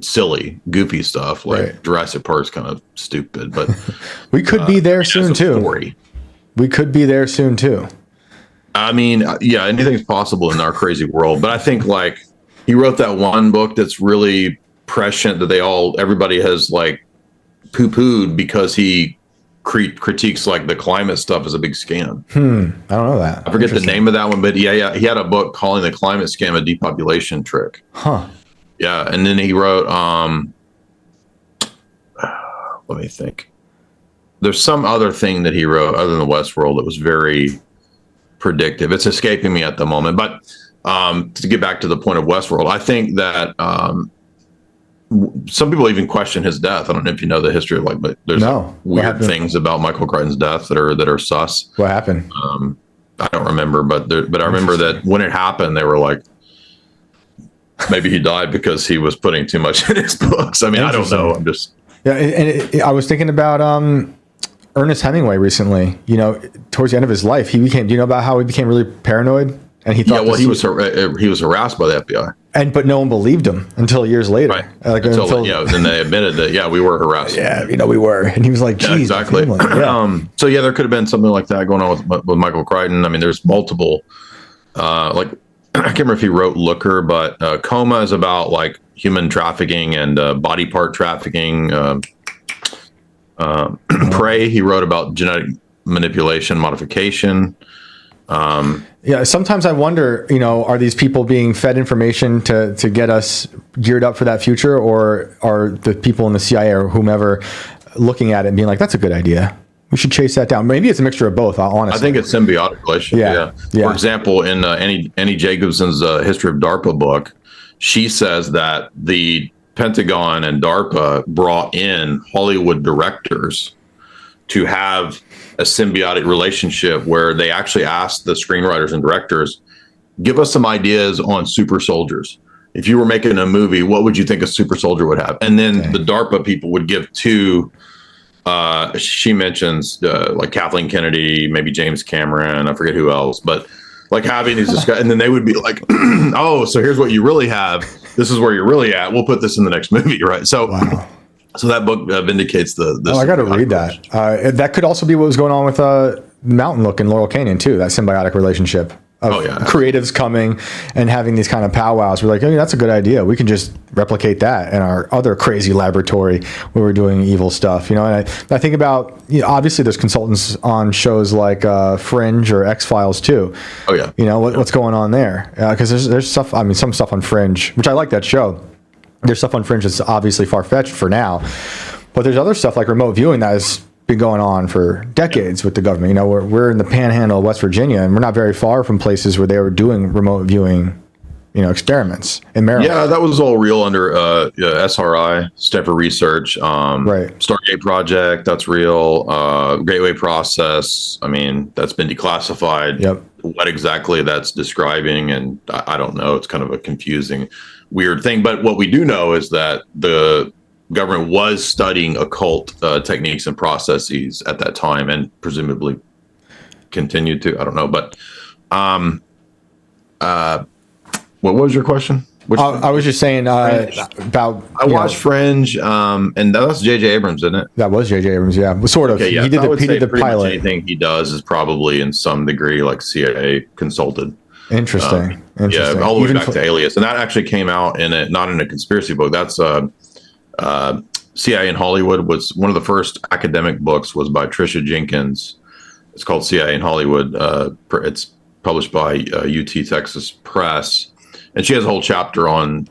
silly, goofy stuff like Jurassic Park's kind of stupid, but we could be there soon too. We could be there soon too. I mean, anything's possible in our crazy world, but I think he wrote that one book that's really prescient that everybody has poo-pooed because he critiques the climate stuff as a big scam. I don't know that. I forget the name of that one, but he had a book calling the climate scam a depopulation trick. Yeah, and then he wrote let me think. There's some other thing that he wrote other than the Westworld that was very predictive. It's escaping me at the moment, but to get back to the point of Westworld, I think that some people even question his death. I don't know if you know the history of but there's weird things about Michael Crichton's death that are sus. What happened? I don't remember, but I remember that when it happened, they were maybe he died because he was putting too much in his books. I mean, I don't know. I'm just I was thinking about Ernest Hemingway recently. Towards the end of his life, he became. Do you know about how he became really paranoid? And he thought, he was harassed by the FBI. but no one believed him until years later. Right. Like, Then they admitted that, we were harassed. Yeah, we were. And he was like, geez. Yeah, exactly. So there could have been something like that going on with Michael Crichton. I mean, there's multiple, I can't remember if he wrote Looker, but Coma is about like human trafficking and body part trafficking. Prey, he wrote about genetic manipulation, modification. Sometimes I wonder, are these people being fed information to get us geared up for that future, or are the people in the CIA or whomever looking at it and being like, that's a good idea, we should chase that down? Maybe it's a mixture of both, honestly. I think it's symbiotic relationship. Yeah. For example, in Annie Jacobson's History of DARPA book, she says that the Pentagon and DARPA brought in Hollywood directors to have a symbiotic relationship where they actually asked the screenwriters and directors, give us some ideas on super soldiers. If you were making a movie, what would you think a super soldier would have? And then the DARPA people would give two, she mentions like Kathleen Kennedy, maybe James Cameron, I forget who else, but like having these discussions, and then they would be like, oh, so here's what you really have. This is where you're really at. We'll put this in the next movie, right? So, so that book vindicates the. I got to read that. That could also be what was going on with Mountain Look in Laurel Canyon too. That symbiotic relationship of creatives coming and having these kind of powwows. We're like, oh, that's a good idea. We can just replicate that in our other crazy laboratory where we're doing evil stuff. And I think about, obviously there's consultants on shows like Fringe or X-Files too. Oh yeah. What's going on there? Because there's stuff. I mean, some stuff on Fringe, which I like that show. There's stuff on Fringe that's obviously far-fetched for now, but there's other stuff like remote viewing that has been going on for decades with the government. We're in the panhandle of West Virginia, and we're not very far from places where they were doing remote viewing, experiments in Maryland. Yeah, that was all real under SRI, Stanford Research, Stargate Project. That's real. Gateway Process. I mean, that's been declassified. Yep. What exactly that's describing, and I don't know. It's kind of a confusing, weird thing. But what we do know is that the government was studying occult techniques and processes at that time, and presumably continued to. I don't know, but what was your question? I was just saying about. I watched Fringe, and that was J.J. Abrams, isn't it? That was J.J. Abrams, yeah. Sort of. Okay, yeah. He did the pilot. Anything he does is probably in some degree like CIA consulted. Interesting. Yeah, all the way back to Alias, and that actually came out not in a conspiracy book. That's CIA in Hollywood was one of the first academic books. Was by Tricia Jenkins. It's called CIA in Hollywood. It's published by UT Texas Press. And she has a whole chapter on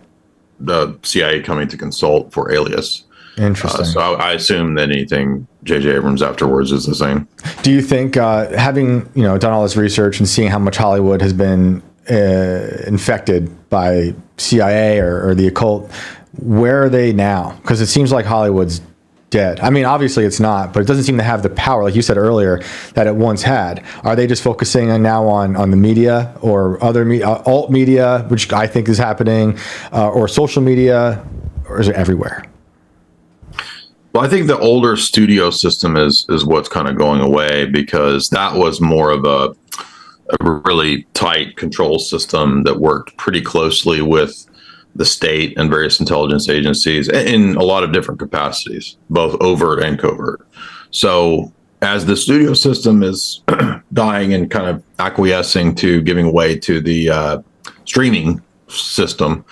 the CIA coming to consult for Alias. Interesting. So I assume that anything J.J. Abrams afterwards is the same. Do you think, having done all this research and seeing how much Hollywood has been infected by CIA or the occult, where are they now? Because it seems like Hollywood's dead. I mean, obviously it's not, but it doesn't seem to have the power, like you said earlier, that it once had. Are they just focusing now on the media or other alt media, which I think is happening, or social media, or is it everywhere? Well, I think the older studio system is what's kind of going away, because that was more of a really tight control system that worked pretty closely with the state and various intelligence agencies in a lot of different capacities, both overt and covert. So as the studio system is dying and kind of acquiescing to giving way to the streaming system,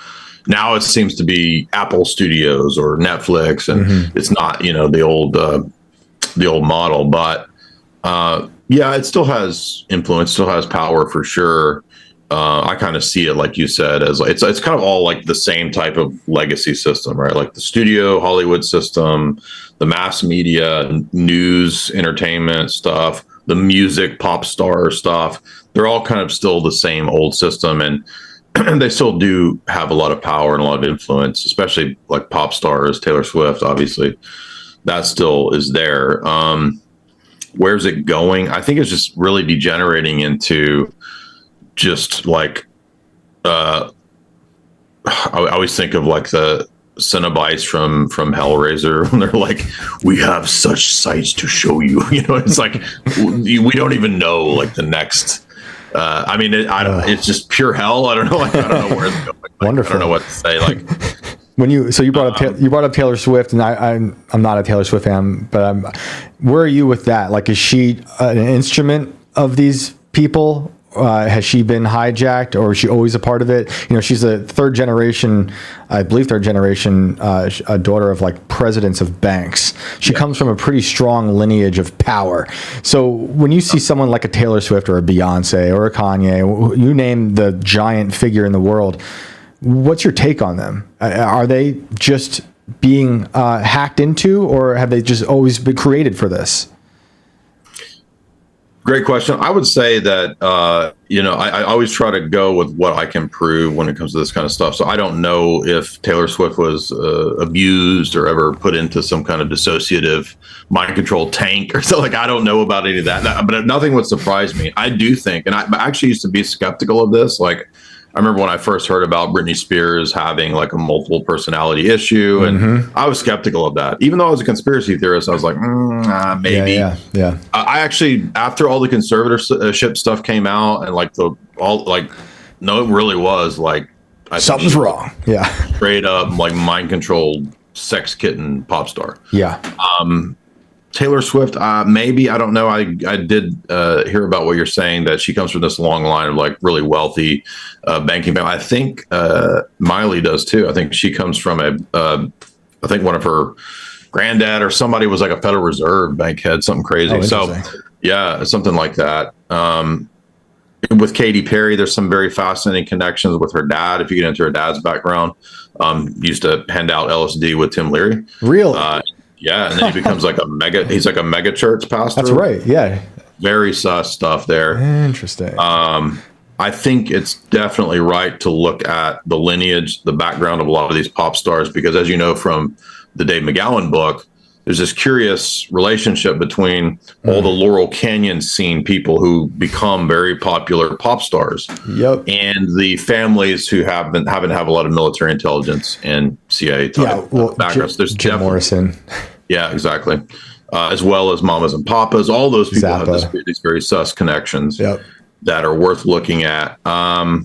now it seems to be Apple Studios or Netflix, and it's not, the old model, but it still has influence, still has power for sure. I kind of see it, like you said, as it's kind of all like the same type of legacy system, right? Like the studio Hollywood system, the mass media, news, entertainment stuff, the music, pop star stuff. They're all kind of still the same old system, and they still do have a lot of power and a lot of influence, especially like pop stars, Taylor Swift, obviously. That still is there. Where's it going? I think it's just really degenerating into just like I always think of like the Cenobites from Hellraiser when they're like, we have such sights to show you. It's like we don't even know like the next I mean, it's just pure hell. I don't know. Like, I don't know where it's going. Like, Wonderful. I don't know what to say. Like, when you brought up Taylor Swift, and I'm not a Taylor Swift fan, but where are you with that? Like, is she an instrument of these people? Has she been hijacked, or is she always a part of it? You know, she's a third generation a daughter of like presidents of banks. She comes from a pretty strong lineage of power. So when you see someone like a Taylor Swift or a Beyonce or a Kanye, you name the giant figure in the world, what's your take on them? Are they just being hacked into, or have they just always been created for this? Great question. I would say that, I always try to go with what I can prove when it comes to this kind of stuff. So I don't know if Taylor Swift was abused or ever put into some kind of dissociative mind control tank or something. Like, I don't know about any of that, but nothing would surprise me. I do think, and I actually used to be skeptical of this. Like, I remember when I first heard about Britney Spears having like a multiple personality issue, and I was skeptical of that. Even though I was a conspiracy theorist, I was like, maybe. Yeah. I actually, after all the conservatorship stuff came out, and no, it really was like, Something's wrong. Yeah. Straight up like mind controlled sex kitten pop star. Yeah. Taylor Swift, maybe, I don't know. I did hear about what you're saying, that she comes from this long line of like really wealthy banking family. I think Miley does too. I think she comes from I think one of her granddad or somebody was like a Federal Reserve bank head, something crazy. So yeah, something like that. With Katy Perry, there's some very fascinating connections with her dad. If you get into her dad's background, used to hand out LSD with Tim Leary. Really? Yeah, and then he becomes like he's like a mega church pastor. That's right, yeah. Very sus stuff there. Interesting. I think it's definitely right to look at the lineage, the background of a lot of these pop stars, because as you know from the Dave McGowan book, there's this curious relationship between all the Laurel Canyon scene people who become very popular pop stars, and the families who happen to have a lot of military intelligence and CIA type backgrounds. There's Jim Morrison. Yeah, exactly. As well as mamas and papas, all those people have these very sus connections that are worth looking at. But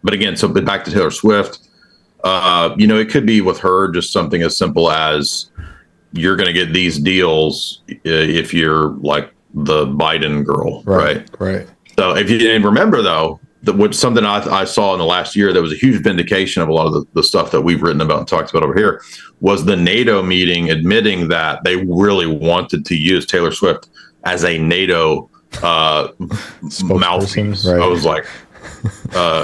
again, so back to Taylor Swift, it could be with her just something as simple as you're going to get these deals if you're like the Biden girl, right? Right. So if you didn't remember though, something I saw in the last year that was a huge vindication of a lot of the stuff that we've written about and talked about over here was the NATO meeting admitting that they really wanted to use Taylor Swift as a NATO mouthpiece. Right. I was like,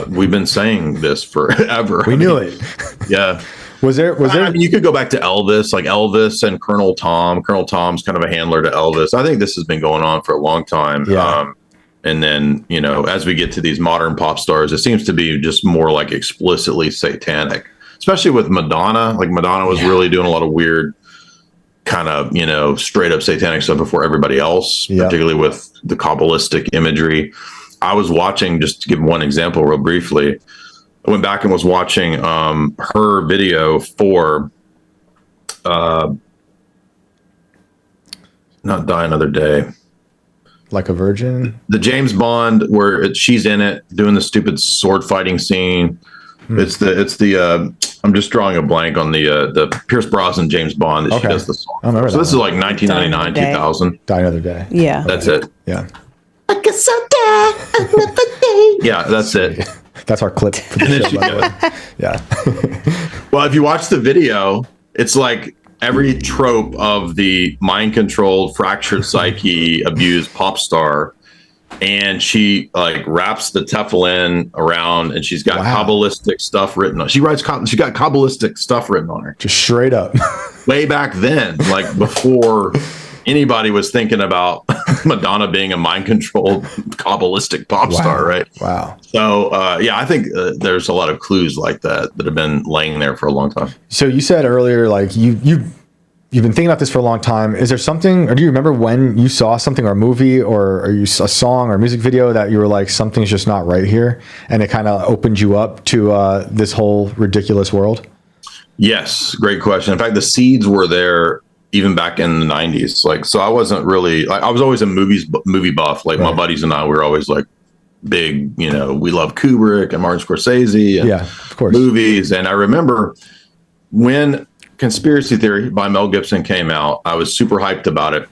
we've been saying this forever. We knew it. Yeah. Was there? I mean, you could go back to Elvis, like Elvis and Colonel Tom. Colonel Tom's kind of a handler to Elvis. I think this has been going on for a long time. Yeah. And then, as we get to these modern pop stars, it seems to be just more like explicitly satanic, especially with Madonna. Like Madonna was really doing a lot of weird kind of, straight up satanic stuff before everybody else, particularly with the Kabbalistic imagery. I was watching, just to give one example real briefly, I went back and was watching her video for Not Die Another Day. Like a Virgin? The James Bond where she's in it doing the stupid sword fighting scene. It's the I'm just drawing a blank on the Pierce Brosnan James Bond that she does the song. So this is like 1999, 2000. Die Another Day. Yeah. That's it. Yeah. I guess I'll die another day. Yeah, that's it. That's our clip for the show, by the way. Yeah. Well, if you watch the video, it's like every trope of the mind-controlled, fractured psyche, abused pop star, and she like wraps the tefillin around, and she's got Kabbalistic stuff written on. She got Kabbalistic stuff written on her. Just straight up. Way back then, like before anybody was thinking about Madonna being a mind-controlled Kabbalistic pop star, right? Wow. So, I think there's a lot of clues like that have been laying there for a long time. So you said earlier, like you've been thinking about this for a long time. Is there something, or do you remember when you saw something, or a movie, or you saw a song or a music video that you were like, something's just not right here, and it kind of opened you up to this whole ridiculous world? Yes, great question. In fact, the seeds were there even back in the 90s. Like, so I wasn't really, I was always a movie buff. Like my buddies and I were always like big, we love Kubrick and Martin Scorsese and Yeah, of course. movies. And I remember when Conspiracy Theory by Mel Gibson came out, I was super hyped about it.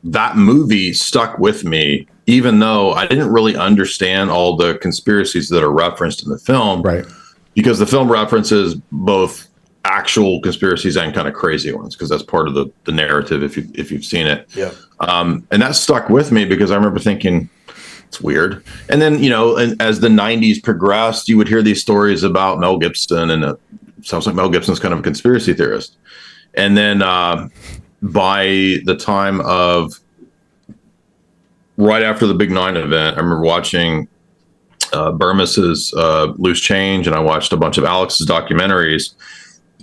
That movie stuck with me, even though I didn't really understand all the conspiracies that are referenced in the film. Right. Because the film references both actual conspiracies and kind of crazy ones, because that's part of the narrative if you've seen it. Yeah. And that stuck with me because I remember thinking, it's weird. And then, and as the 90s progressed, you would hear these stories about Mel Gibson, and it sounds like Mel Gibson's kind of a conspiracy theorist. And then by the time of right after the Big 9 event, I remember watching Burmes's Loose Change, and I watched a bunch of Alex's documentaries,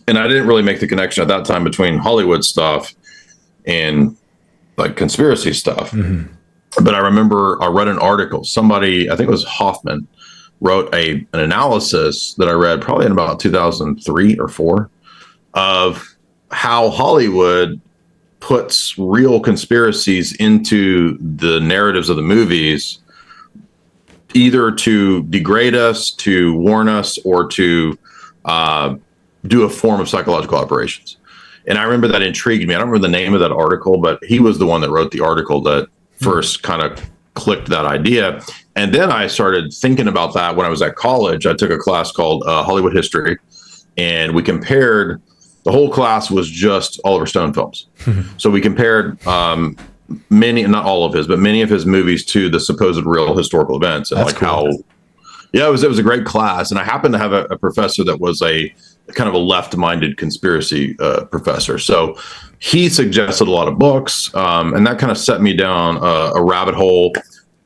and I didn't really make the connection at that time between Hollywood stuff and like conspiracy stuff. Mm-hmm. But I remember I read an article, somebody, I think it was Hoffman, wrote an analysis that I read probably in about 2003 or 4 of how Hollywood puts real conspiracies into the narratives of the movies, either to degrade us, to warn us, or to do a form of psychological operations. And I remember that intrigued me. I don't remember the name of that article, but he was the one that wrote the article that first kind of clicked that idea. And then I started thinking about that when I was at college. I took a class called Hollywood History, and we compared, the whole class was just Oliver Stone films. So we compared many, not all of his, but many of his movies to the supposed real historical events. And it was a great class. And I happened to have a professor that was a kind of a left-minded conspiracy professor. So he suggested a lot of books, and that kind of set me down a rabbit hole.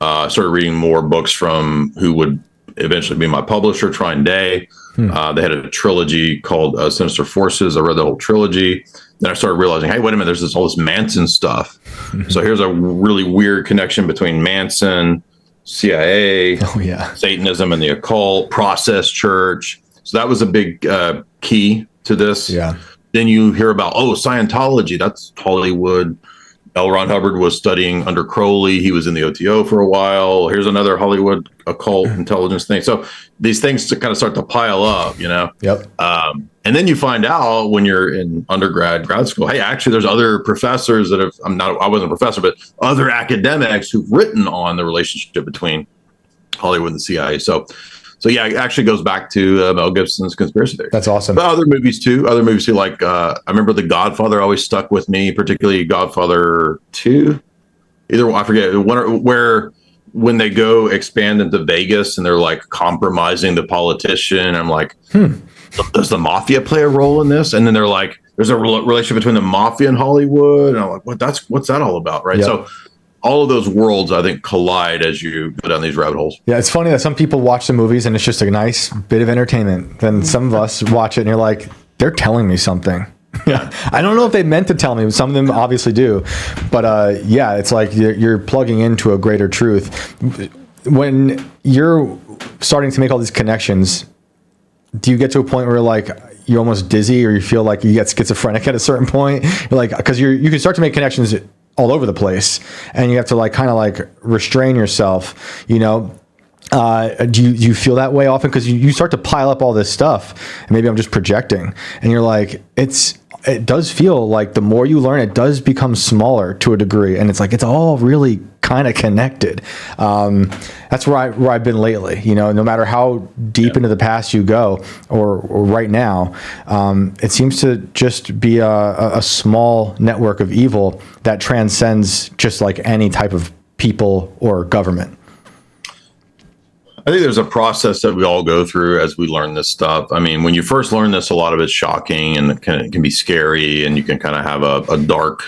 Started reading more books from who would eventually be my publisher, Trine Day. They had a trilogy called Sinister Forces. I read the whole trilogy. Then I started realizing, hey, wait a minute, there's all this Manson stuff. So here's a really weird connection between Manson, CIA, Satanism and the occult, process church. So that was a big key to this. Yeah. Then you hear about, Scientology, that's Hollywood. L. Ron Hubbard was studying under Crowley. He was in the OTO for a while. Here's another Hollywood occult intelligence thing. So these things to kind of start to pile up, Yep. And then you find out when you're in grad school, hey, actually, there's other professors that I wasn't a professor, but other academics who've written on the relationship between Hollywood and the CIA. So yeah, it actually goes back to Mel Gibson's conspiracy theory. That's awesome. But other movies too, like I remember The Godfather always stuck with me, particularly Godfather 2. Either one, I forget, where when they go expand into Vegas and they're like compromising the politician. I'm like, does the mafia play a role in this? And then they're like, there's a relationship between the mafia and Hollywood. And I'm like, what's that all about? Right. Yep. So all of those worlds, I think, collide as you go down these rabbit holes. Yeah, it's funny that some people watch the movies and it's just a nice bit of entertainment. Then some of us watch it and you're like, they're telling me something. Yeah, I don't know if they meant to tell me. Some of them obviously do. But it's like you're plugging into a greater truth. When you're starting to make all these connections, do you get to a point where like you're almost dizzy or you feel like you get schizophrenic at a certain point? You're like, because you can start to make connections all over the place, and you have to like restrain yourself, do you feel that way often? Because you start to pile up all this stuff, and maybe I'm just projecting, and you're like, it does feel like the more you learn, it does become smaller to a degree, and it's like it's all really kind of connected. That's where I've been lately. No matter how deep into the past you go, or right now, it seems to just be a small network of evil that transcends just like any type of people or government. I think there's a process that we all go through as we learn this stuff. I mean, when you first learn this, a lot of it's shocking and it can be scary, and you can kind of have a dark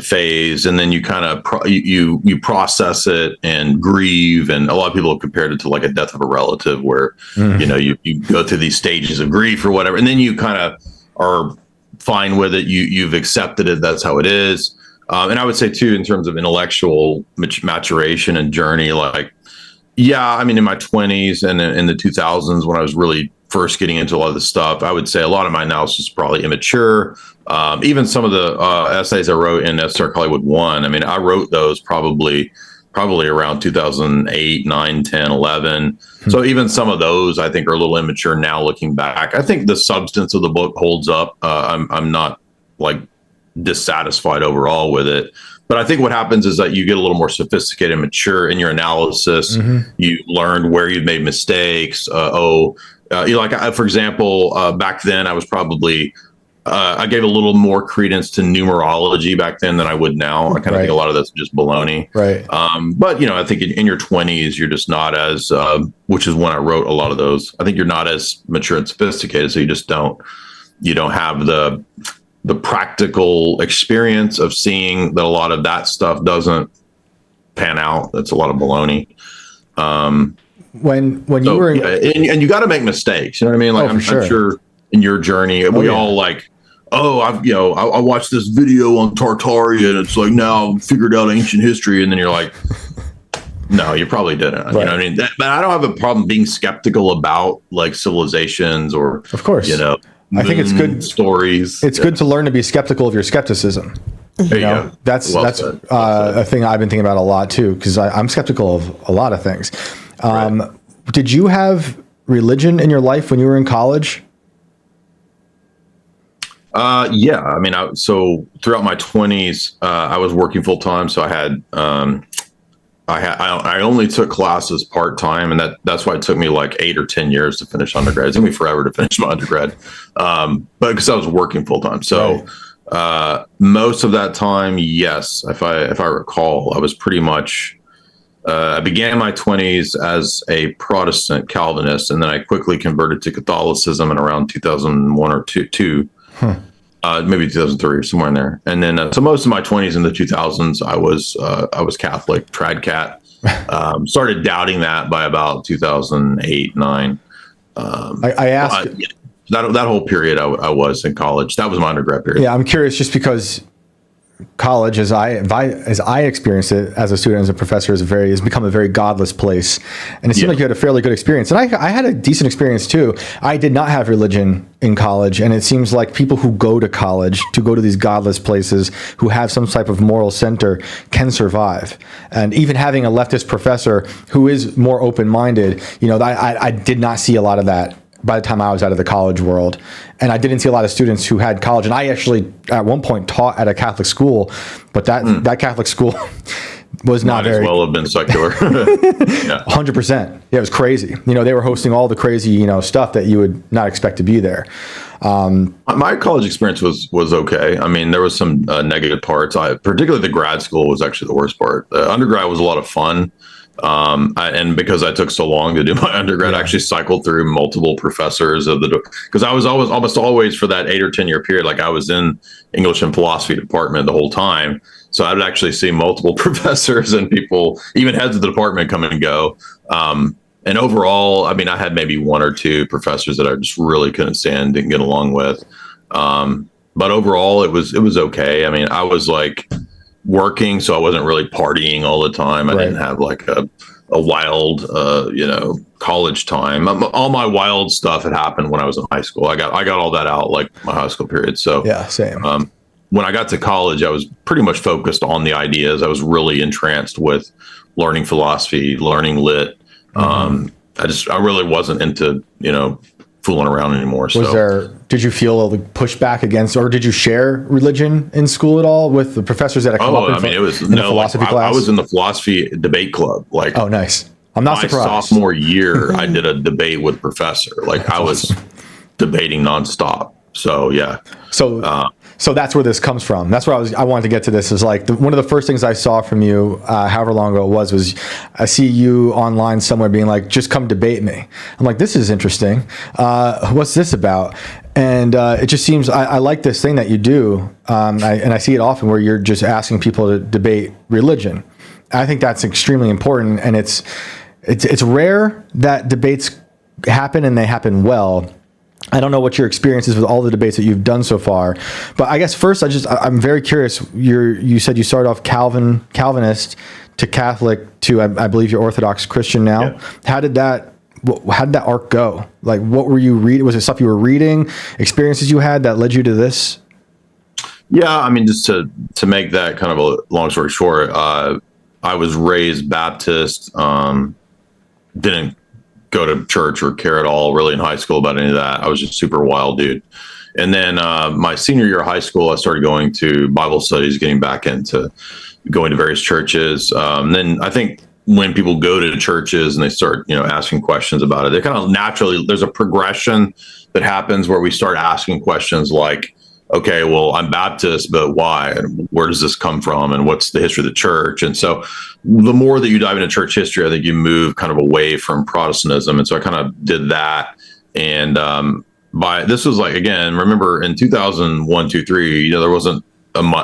phase, and then you kind of you process it and grieve. And a lot of people have compared it to like a death of a relative, where you go through these stages of grief or whatever, and then you kind of are fine with it. You've accepted it. That's how it is. And I would say too, in terms of intellectual maturation and journey, like, yeah, I mean, in my 20s and in the 2000s, when I was really first getting into a lot of this stuff, I would say a lot of my analysis is probably immature. Even some of the essays I wrote in Esoteric Hollywood 1, I mean, I wrote those probably probably around 2008, 9, 10, 11. So even some of those I think are a little immature now looking back. I think the substance of the book holds up. I'm not like dissatisfied overall with it. But I think what happens is that you get a little more sophisticated and mature in your analysis. You learned where you've made mistakes. For example, back then I was probably I gave a little more credence to numerology back then than I would now. I kind of think a lot of that's just baloney. Right. But I think in your 20s, you're just not as, which is when I wrote a lot of those. I think you're not as mature and sophisticated, so you don't have the practical experience of seeing that a lot of that stuff doesn't pan out. That's a lot of baloney. When you were and you got to make mistakes. You know what I mean? Like I'm sure in your journey, we all like. Oh, I watched this video on Tartaria and it's like now I've figured out ancient history. And then you're like, no, you probably didn't. Right. You know what I mean? But I don't have a problem being skeptical about like civilizations or, of course, I think it's good stories. It's good to learn to be skeptical of your skepticism. That's a thing I've been thinking about a lot too, because I'm skeptical of a lot of things. Did you have religion in your life when you were in college? Yeah, I mean, so throughout my 20s, I was working full time. So I only took classes part time, and that's why it took me like 8 or 10 years to finish undergrad. It took me forever to finish my undergrad, but because I was working full time. So most of that time, yes, if I recall, I was pretty much. I began my 20s as a Protestant Calvinist, and then I quickly converted to Catholicism in around 2001 or two. Maybe 2003 or somewhere in there. And then, so most of my 20s and the 2000s, I was Catholic, trad cat. Started doubting that by about 2008, 9. I asked that whole period I was in college. That was my undergrad period. Yeah, I'm curious just because college, as I experienced it as a student, as a professor, has become a very godless place. And it seemed like you had a fairly good experience. And I had a decent experience too. I did not have religion in college. And it seems like people who go to college, to go to these godless places, who have some type of moral center, can survive. And even having a leftist professor who is more open-minded, I did not see a lot of that by the time I was out of the college world. And I didn't see a lot of students who had college. And I actually, at one point, taught at a Catholic school, but that Catholic school was not very... Might as well have been secular. 100%. Yeah, it was crazy. They were hosting all the crazy, stuff that you would not expect to be there. My college experience was okay. I mean, there was some negative parts. Particularly the grad school was actually the worst part. The undergrad was a lot of fun. And because I took so long to do my undergrad, I actually cycled through multiple professors because I was almost always for that 8 or 10 year period, like I was in English and philosophy department the whole time. So I would actually see multiple professors and people, even heads of the department, come and go. And overall, I mean, I had maybe 1 or 2 professors that I just really couldn't stand, didn't get along with. But overall, it was okay. I mean, I was like working, so I wasn't really partying all the time. I didn't have like a wild, college time. All my wild stuff had happened when I was in high school. I got all that out like my high school period. So yeah, same. When I got to college, I was pretty much focused on the ideas. I was really entranced with learning philosophy, learning lit. I really wasn't into, fooling around anymore. Did you feel the pushback against, or did you share religion in school at all with the professors that had come up in the philosophy class? I was in the philosophy debate club. Like, oh, nice. I'm not surprised. My sophomore year, I did a debate with professor. Like I was debating nonstop. So yeah. So that's where this comes from. That's where I wanted to get to this, is like one of the first things I saw from you, however long ago it was I see you online somewhere being like, just come debate me. I'm like, this is interesting. What's this about? And it just seems, I like this thing that you do. And I see it often where you're just asking people to debate religion. I think that's extremely important. And it's rare that debates happen and they happen well. I don't know what your experience is with all the debates that you've done so far, but I guess first I'm very curious. You said you started off Calvinist to Catholic to I believe you're Orthodox Christian now. Yeah. How did that arc go? Like, what were you reading? Was it stuff you were reading, experiences you had that led you to this? Yeah, I mean, just to make that kind of a long story short, I was raised Baptist, didn't go to church or care at all really in high school about any of that. I was just super wild dude. And then my senior year of high school, I started going to Bible studies, getting back into going to various churches. Then I think when people go to churches and they start, asking questions about it, they kind of naturally, there's a progression that happens where we start asking questions like, okay, well, I'm Baptist, but why? And where does this come from? And what's the history of the church? And so the more that you dive into church history, I think you move kind of away from Protestantism. And so I kind of did that. And this was like, again, remember in 2001, 2, 3, there wasn't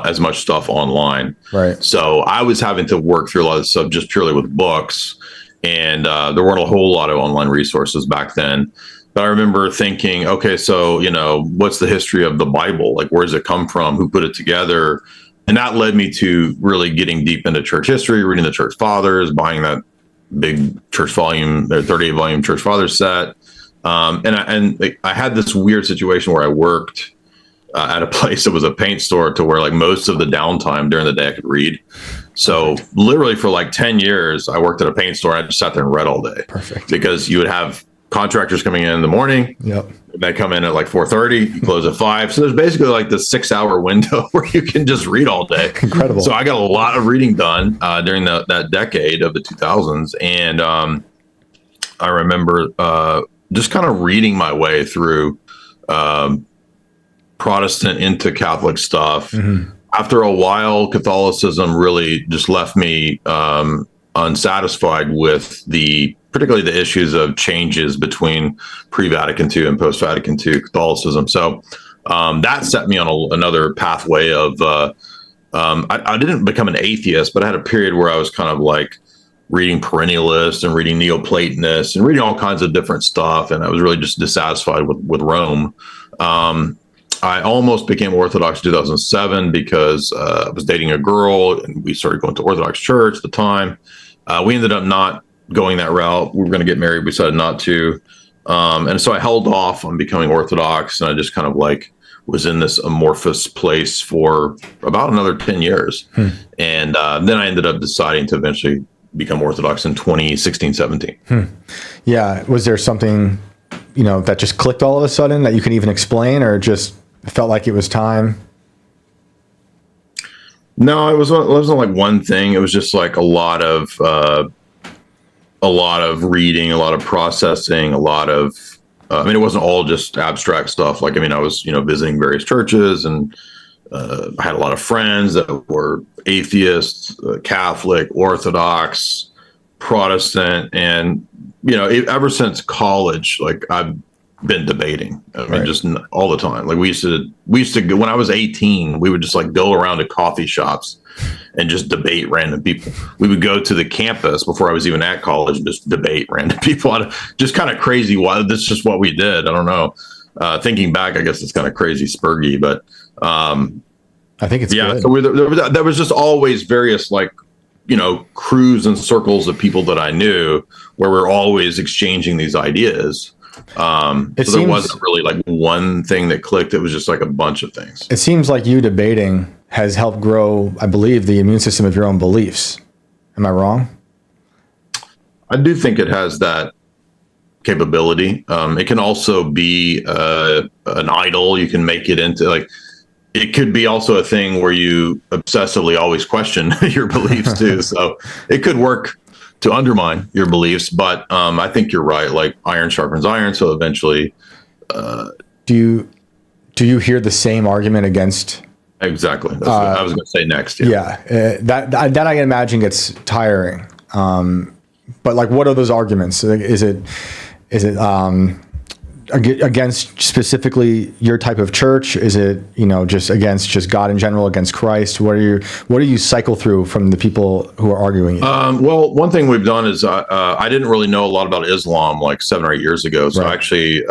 as much stuff online. Right. So I was having to work through a lot of stuff just purely with books. And there weren't a whole lot of online resources back then. But I remember thinking, okay, so, what's the history of the Bible? Like, where does it come from? Who put it together? And that led me to really getting deep into church history, reading the church fathers, buying that big church volume, their 38 volume church fathers set. And I had this weird situation where I worked at a place that was a paint store to where like most of the downtime during the day I could read. So literally for like 10 years, I worked at a paint store. And I just sat there and read all day. Perfect. Because you would have contractors coming in the morning. Yep. They come in at like 4:30, you close at 5. So there's basically like this 6-hour window where you can just read all day. Incredible. So I got a lot of reading done during that decade of the 2000s. And I remember just kind of reading my way through Protestant into Catholic stuff. Mm-hmm. After a while, Catholicism really just left me unsatisfied with particularly the issues of changes between pre-Vatican II and post-Vatican II Catholicism. So that set me on another pathway of, I didn't become an atheist, but I had a period where I was kind of like reading perennialists and reading Neoplatonists and reading all kinds of different stuff. And I was really just dissatisfied with Rome. I almost became Orthodox in 2007 because I was dating a girl and we started going to Orthodox church at the time. We ended up not going that route. We were going to get married. We decided not to. And so I held off on becoming Orthodox, and I just kind of like was in this amorphous place for about another 10 years. And then I ended up deciding to eventually become Orthodox in 2016, 17. Yeah. Was there something, that just clicked all of a sudden that you can even explain, or just felt like it was time? No, it wasn't like one thing. It was just like a lot of reading, a lot of processing, a lot of, it wasn't all just abstract stuff. Like, I was, visiting various churches, and I had a lot of friends that were atheists, Catholic, Orthodox, Protestant. And, ever since college, like I've been debating. Right. Just all the time. Like we used to go, when I was 18, we would just like go around to coffee shops and just debate random people. We would go to the campus before I was even at college and just debate random people. Just kind of crazy. Why? That's just what we did. I don't know. Thinking back, I guess it's kind of crazy, spurgy, but I think it's good. So there was just always various like, crews and circles of people that I knew where we're always exchanging these ideas. So there wasn't really like one thing that clicked. It was just like a bunch of things. It seems like you debating has helped grow, I believe, the immune system of your own beliefs. Am I wrong? I do think it has that capability. It can also be an idol. You can make it into like, it could be also a thing where you obsessively always question your beliefs too. So it could work to undermine your beliefs, but I think you're right. Like iron sharpens iron. So eventually, do you hear the same argument against? Exactly. That's what I was going to say next. Yeah. That I can imagine gets tiring. But like, what are those arguments? Is it against specifically your type of church? Is it, just against just God in general, against Christ? What do you cycle through from the people who are arguing it? Well, one thing we've done is I didn't really know a lot about Islam like 7 or 8 years ago. So Right. actually,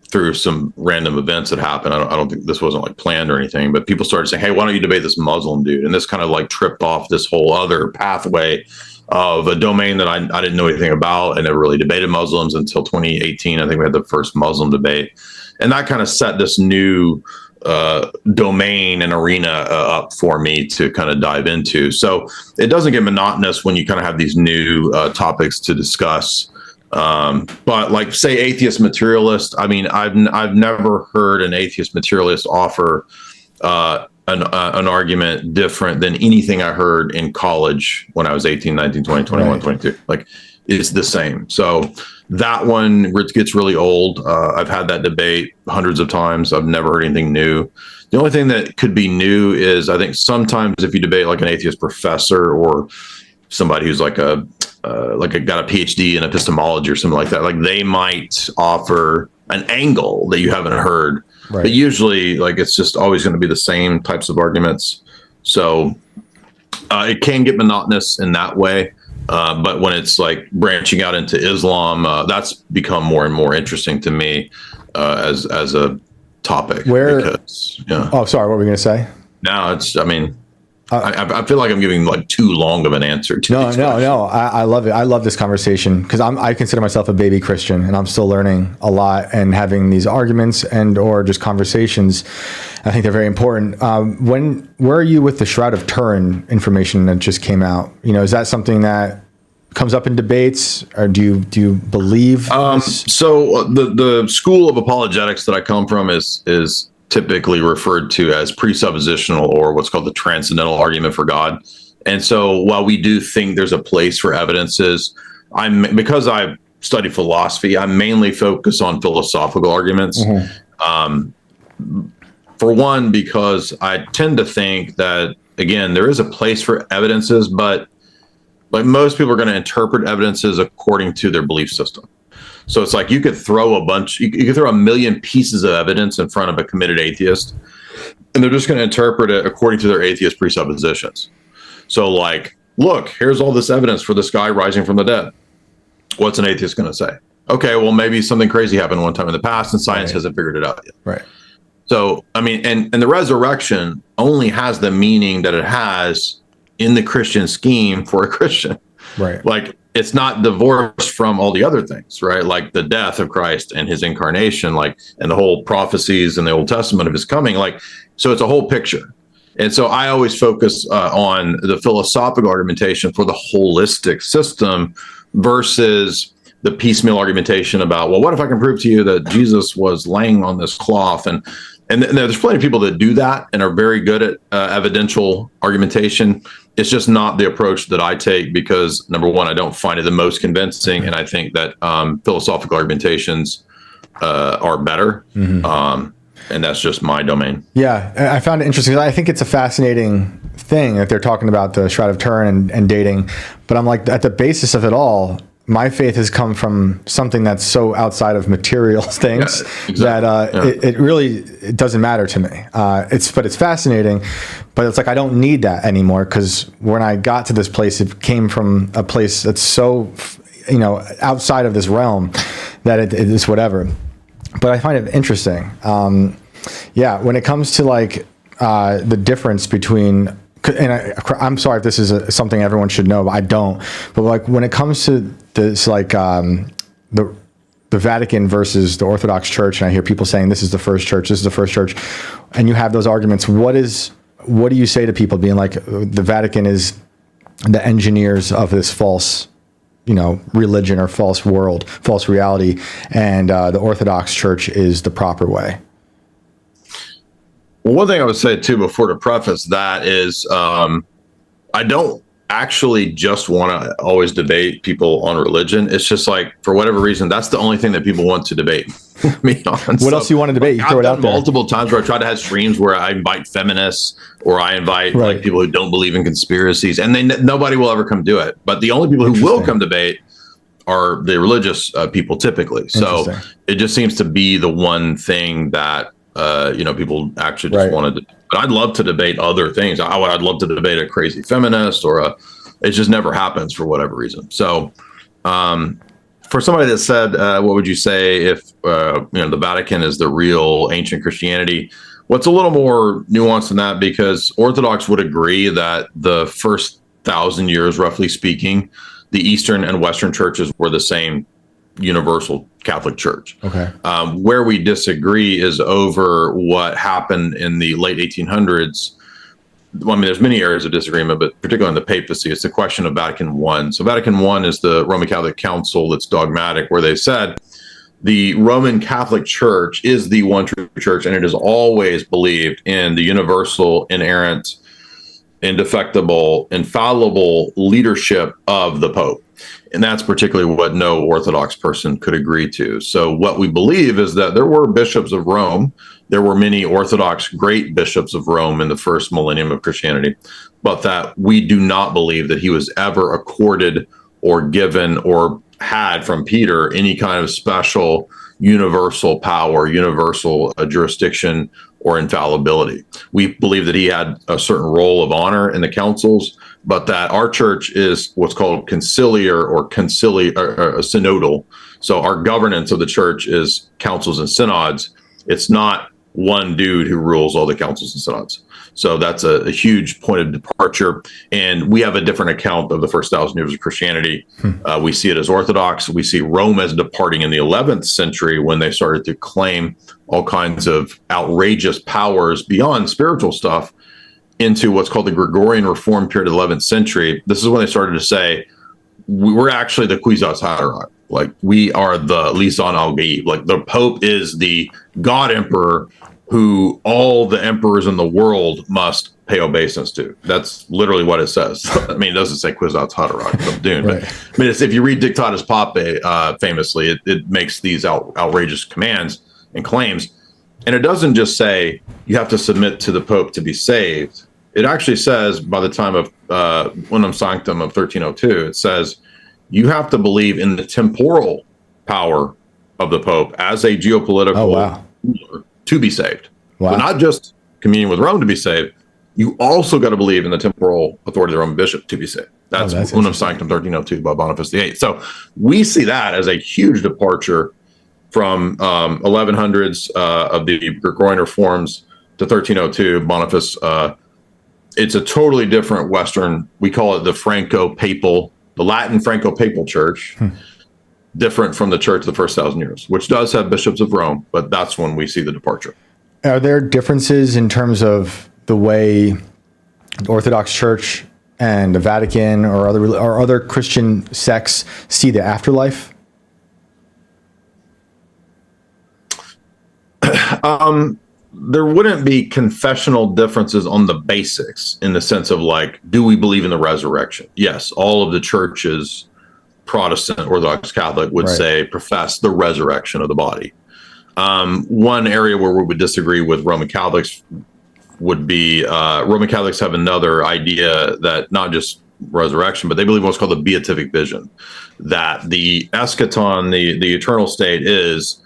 through some random events that happened, I don't think this wasn't like planned or anything, but people started saying, hey, why don't you debate this Muslim dude? And this kind of like tripped off this whole other pathway of a domain that I didn't know anything about. I never really debated Muslims until 2018. I think we had the first Muslim debate. And that kind of set this new domain and arena up for me to kind of dive into. So it doesn't get monotonous when you kind of have these new topics to discuss. But like, say, atheist materialist. I mean, I've never heard an atheist materialist offer an argument different than anything I heard in college when I was 18, 19, 20, 21, 22. Like, it's the same. So that one gets really old. I've had that debate hundreds of times. I've never heard anything new. The only thing that could be new is, I think sometimes if you debate like an atheist professor or somebody who's got a PhD in epistemology or something like that, like they might offer an angle that you haven't heard. Right. But usually, like, it's just always going to be the same types of arguments. So it can get monotonous in that way. But when it's like branching out into Islam, that's become more and more interesting to me as a topic. Oh, sorry, what were we going to say? No, I feel like I'm giving like too long of an answer to No. I love it. I love this conversation because I consider myself a baby Christian, and I'm still learning a lot and having these arguments and or just conversations. I think they're very important. Where are you with the Shroud of Turin information that just came out? Is that something that comes up in debates, or do you believe? So the school of apologetics that I come from is typically referred to as presuppositional, or what's called the transcendental argument for God. And so while we do think there's a place for evidences, because I study philosophy, I mainly focus on philosophical arguments. Mm-hmm. For one, because I tend to think that, again, there is a place for evidences, but like most people are going to interpret evidences according to their belief system. So it's like you could throw a million pieces of evidence in front of a committed atheist, and they're just going to interpret it according to their atheist presuppositions. So like, look, here's all this evidence for this guy rising from the dead. What's an atheist going to say? Okay, well, maybe something crazy happened one time in the past and science hasn't figured it out yet. Right. So, I mean, and the resurrection only has the meaning that it has in the Christian scheme for a Christian. Right. Like, it's not divorced from all the other things, right? Like the death of Christ and his incarnation, like, and the whole prophecies in the Old Testament of his coming. Like, so it's a whole picture. And so I always focus on the philosophical argumentation for the holistic system versus the piecemeal argumentation about, well, what if I can prove to you that Jesus was laying on this cloth? And there's plenty of people that do that and are very good at evidential argumentation. It's just not the approach that I take because, number one, I don't find it the most convincing, and I think that philosophical argumentations are better, and that's just my domain. Yeah, I found it interesting. I think it's a fascinating thing that they're talking about the Shroud of Turin and dating, but I'm like, at the basis of it all, my faith has come from something that's so outside of material things that it really doesn't matter to me. But it's fascinating, but it's like I don't need that anymore because when I got to this place, it came from a place that's so outside of this realm that it is whatever. But I find it interesting. When it comes to like the difference between. And I'm sorry if this is something everyone should know, but I don't. But like when it comes to this, like the Vatican versus the Orthodox Church, and I hear people saying this is the first church, and you have those arguments. What do you say to people being like the Vatican is the engineers of this false, religion or false world, false reality, and the Orthodox Church is the proper way? Well, one thing I would say, too, before to preface that is I don't actually just want to always debate people on religion. It's just like, for whatever reason, that's the only thing that people want to debate me on. What else do you want to debate? You throw it out there. Multiple times where I try to have streams where I invite feminists or I invite like people who don't believe in conspiracies, and nobody will ever come do it. But the only people who will come debate are the religious people typically. So it just seems to be the one thing that people actually just wanted to. But I'd love to debate other things. I'd love to debate a crazy feminist it just never happens for whatever reason. So for somebody that said, what would you say if, the Vatican is the real ancient Christianity? What's a little more nuanced than that, because Orthodox would agree that the first 1,000 years, roughly speaking, the Eastern and Western churches were the same universal Catholic Church. Okay. Where we disagree is over what happened in the late 1800s. Well, I mean, there's many areas of disagreement, but particularly on the papacy, it's the question of Vatican I. So Vatican I is the Roman Catholic Council that's dogmatic, where they said the Roman Catholic Church is the one true church, and it has always believed in the universal, inerrant, indefectible, infallible leadership of the Pope. And that's particularly what no Orthodox person could agree to. So what we believe is that there were bishops of Rome. There were many Orthodox great bishops of Rome in the first millennium of Christianity, but that we do not believe that he was ever accorded or given or had from Peter any kind of special universal power, universal jurisdiction, or infallibility. We believe that he had a certain role of honor in the councils, but that our church is what's called conciliar or synodal. So our governance of the church is councils and synods. It's not one dude who rules all the councils and synods. So that's a huge point of departure. And we have a different account of the first 1,000 years of Christianity. We see it as Orthodox. We see Rome as departing in the 11th century when they started to claim all kinds of outrageous powers beyond spiritual stuff into what's called the Gregorian Reform period of the 11th century. This is when they started to say, we're actually the Kwisatz Haderach. Like, we are the Lisan al-Gaib. Like, the Pope is the God Emperor who all the emperors in the world must pay obeisance to. That's literally what it says. I mean, it doesn't say Kwisatz Haderach from Dune. Right. But I mean, if you read Dictatus Papae, famously, it makes these outrageous commands and claims. And it doesn't just say you have to submit to the Pope to be saved. It actually says, by the time of Unum Sanctum of 1302, it says you have to believe in the temporal power of the Pope as a geopolitical ruler to be saved. Wow. So not just communion with Rome to be saved, you also got to believe in the temporal authority of the Roman bishop to be saved. That's Unum Sanctum 1302 by Boniface VIII. So we see that as a huge departure from 1100s of the Gregorian reforms to 1302 Boniface. It's a totally different Western. We call it the Franco-Papal, the Latin Franco-Papal Church, different from the Church of the first 1,000 years, which does have bishops of Rome, but that's when we see the departure. Are there differences in terms of the way the Orthodox Church and the Vatican or other Christian sects see the afterlife? There wouldn't be confessional differences on the basics in the sense of, like, do we believe in the resurrection? Yes, all of the churches, Protestant, Orthodox, Catholic, would say profess the resurrection of the body. One area where we would disagree with Roman Catholics would be Roman Catholics have another idea that not just resurrection, but they believe what's called the beatific vision, that the eschaton, the eternal state, is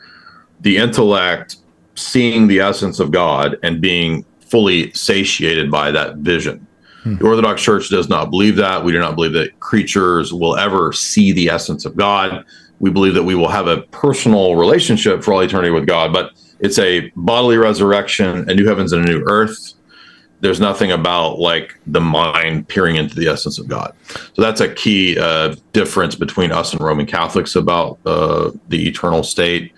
the intellect seeing the essence of God and being fully satiated by that vision. The Orthodox Church does not believe that. We do not believe that creatures will ever see the essence of God. We believe that we will have a personal relationship for all eternity with God, but it's a bodily resurrection, a new heavens and a new earth. There's nothing about, like, the mind peering into the essence of God. So that's a key difference between us and Roman Catholics about the eternal state.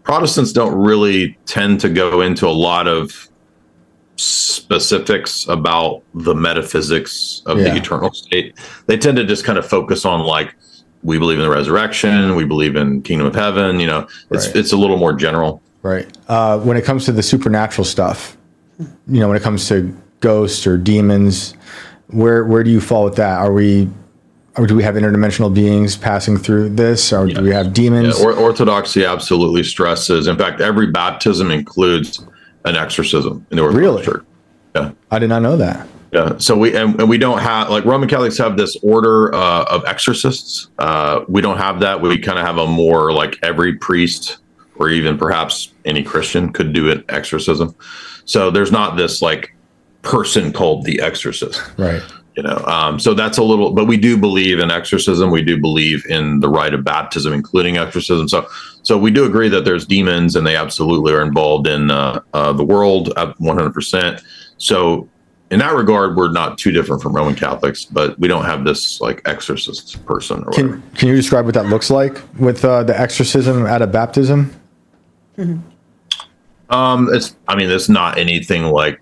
Protestants don't really tend to go into a lot of specifics about the metaphysics of the eternal state. They tend to just kind of focus on, like, we believe in the resurrection, we believe in kingdom of heaven. You know, it's a little more general. Right. When it comes to the supernatural stuff, you know, when it comes to ghosts or demons, where do you fall with that? Or do we have interdimensional beings passing through this? Or do we have demons? Yeah, Orthodoxy absolutely stresses. In fact, every baptism includes an exorcism in the Orthodox Church. Yeah, I did not know that. Yeah, so we don't have, like, Roman Catholics have this order of exorcists. We don't have that. We kind of have a more, like, every priest or even perhaps any Christian could do an exorcism. So there's not this, like, person called the exorcist. Right. You know, so that's a little, but we do believe in exorcism. We do believe in the rite of baptism, including exorcism. So we do agree that there's demons, and they absolutely are involved in the world 100%. So in that regard, we're not too different from Roman Catholics, but we don't have this like exorcist person or whatever. Can you describe what that looks like with the exorcism at a baptism? It's not anything like,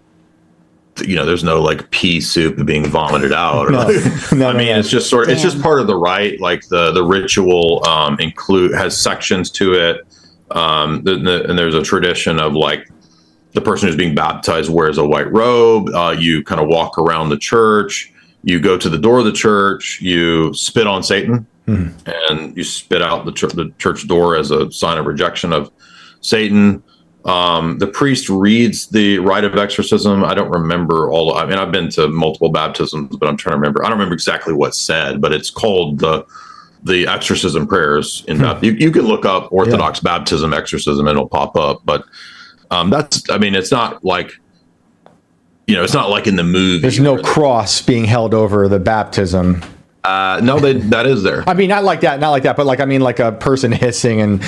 there's no like pea soup being vomited out. No. It's just it's just part of the rite. Like the ritual has sections to it. And there's a tradition of like the person who's being baptized wears a white robe. You kind of walk around the church. You go to the door of the church. You spit on Satan, and you spit out the church door as a sign of rejection of Satan. The priest reads the rite of exorcism. I don't remember I've been to multiple baptisms, but I'm trying to remember. I don't remember exactly what's said, but it's called the exorcism prayers. You can look up Orthodox baptism exorcism and it'll pop up. But it's not like, it's not like in the movie. There's no cross being held over the baptism. No, that is there. Not like that, but like a person hissing and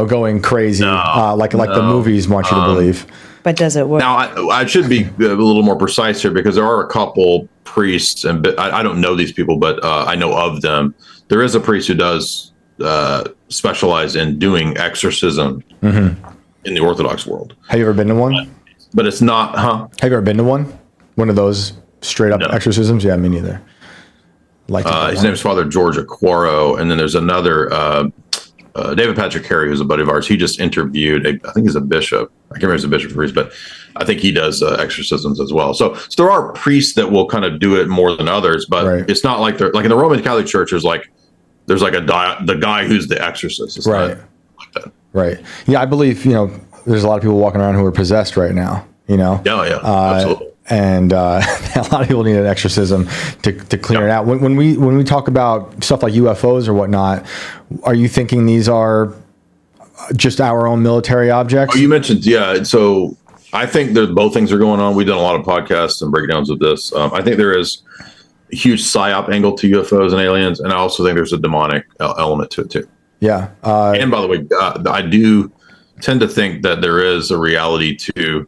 going crazy, like the movies want you to believe. But does it work? Now, I should be a little more precise here because there are a couple priests, and I don't know these people, but I know of them. There is a priest who does specialize in doing exorcism in the Orthodox world. Have you ever been to one? But it's not, huh? Have you ever been to one? One of those straight up exorcisms? Yeah, me neither. His name is Father George Aquaro, and then there's another David Patrick Carey, who's a buddy of ours. He just interviewed I think he's a bishop. I can't remember if he's a bishop or priest, but I think he does exorcisms as well. So there are priests that will kind of do it more than others, but it's not like they're like in the Roman Catholic Church. There's the guy who's the exorcist. It's not like that. Right. Yeah, I believe there's a lot of people walking around who are possessed right now. Yeah, absolutely. And a lot of people need an exorcism to clear it out. When we talk about stuff like UFOs or whatnot, are you thinking these are just our own military objects? Oh, you mentioned, so I think both things are going on. We've done a lot of podcasts and breakdowns of this. I think there is a huge psyop angle to UFOs and aliens, and I also think there's a demonic element to it too. Yeah. And by the way, I do tend to think that there is a reality to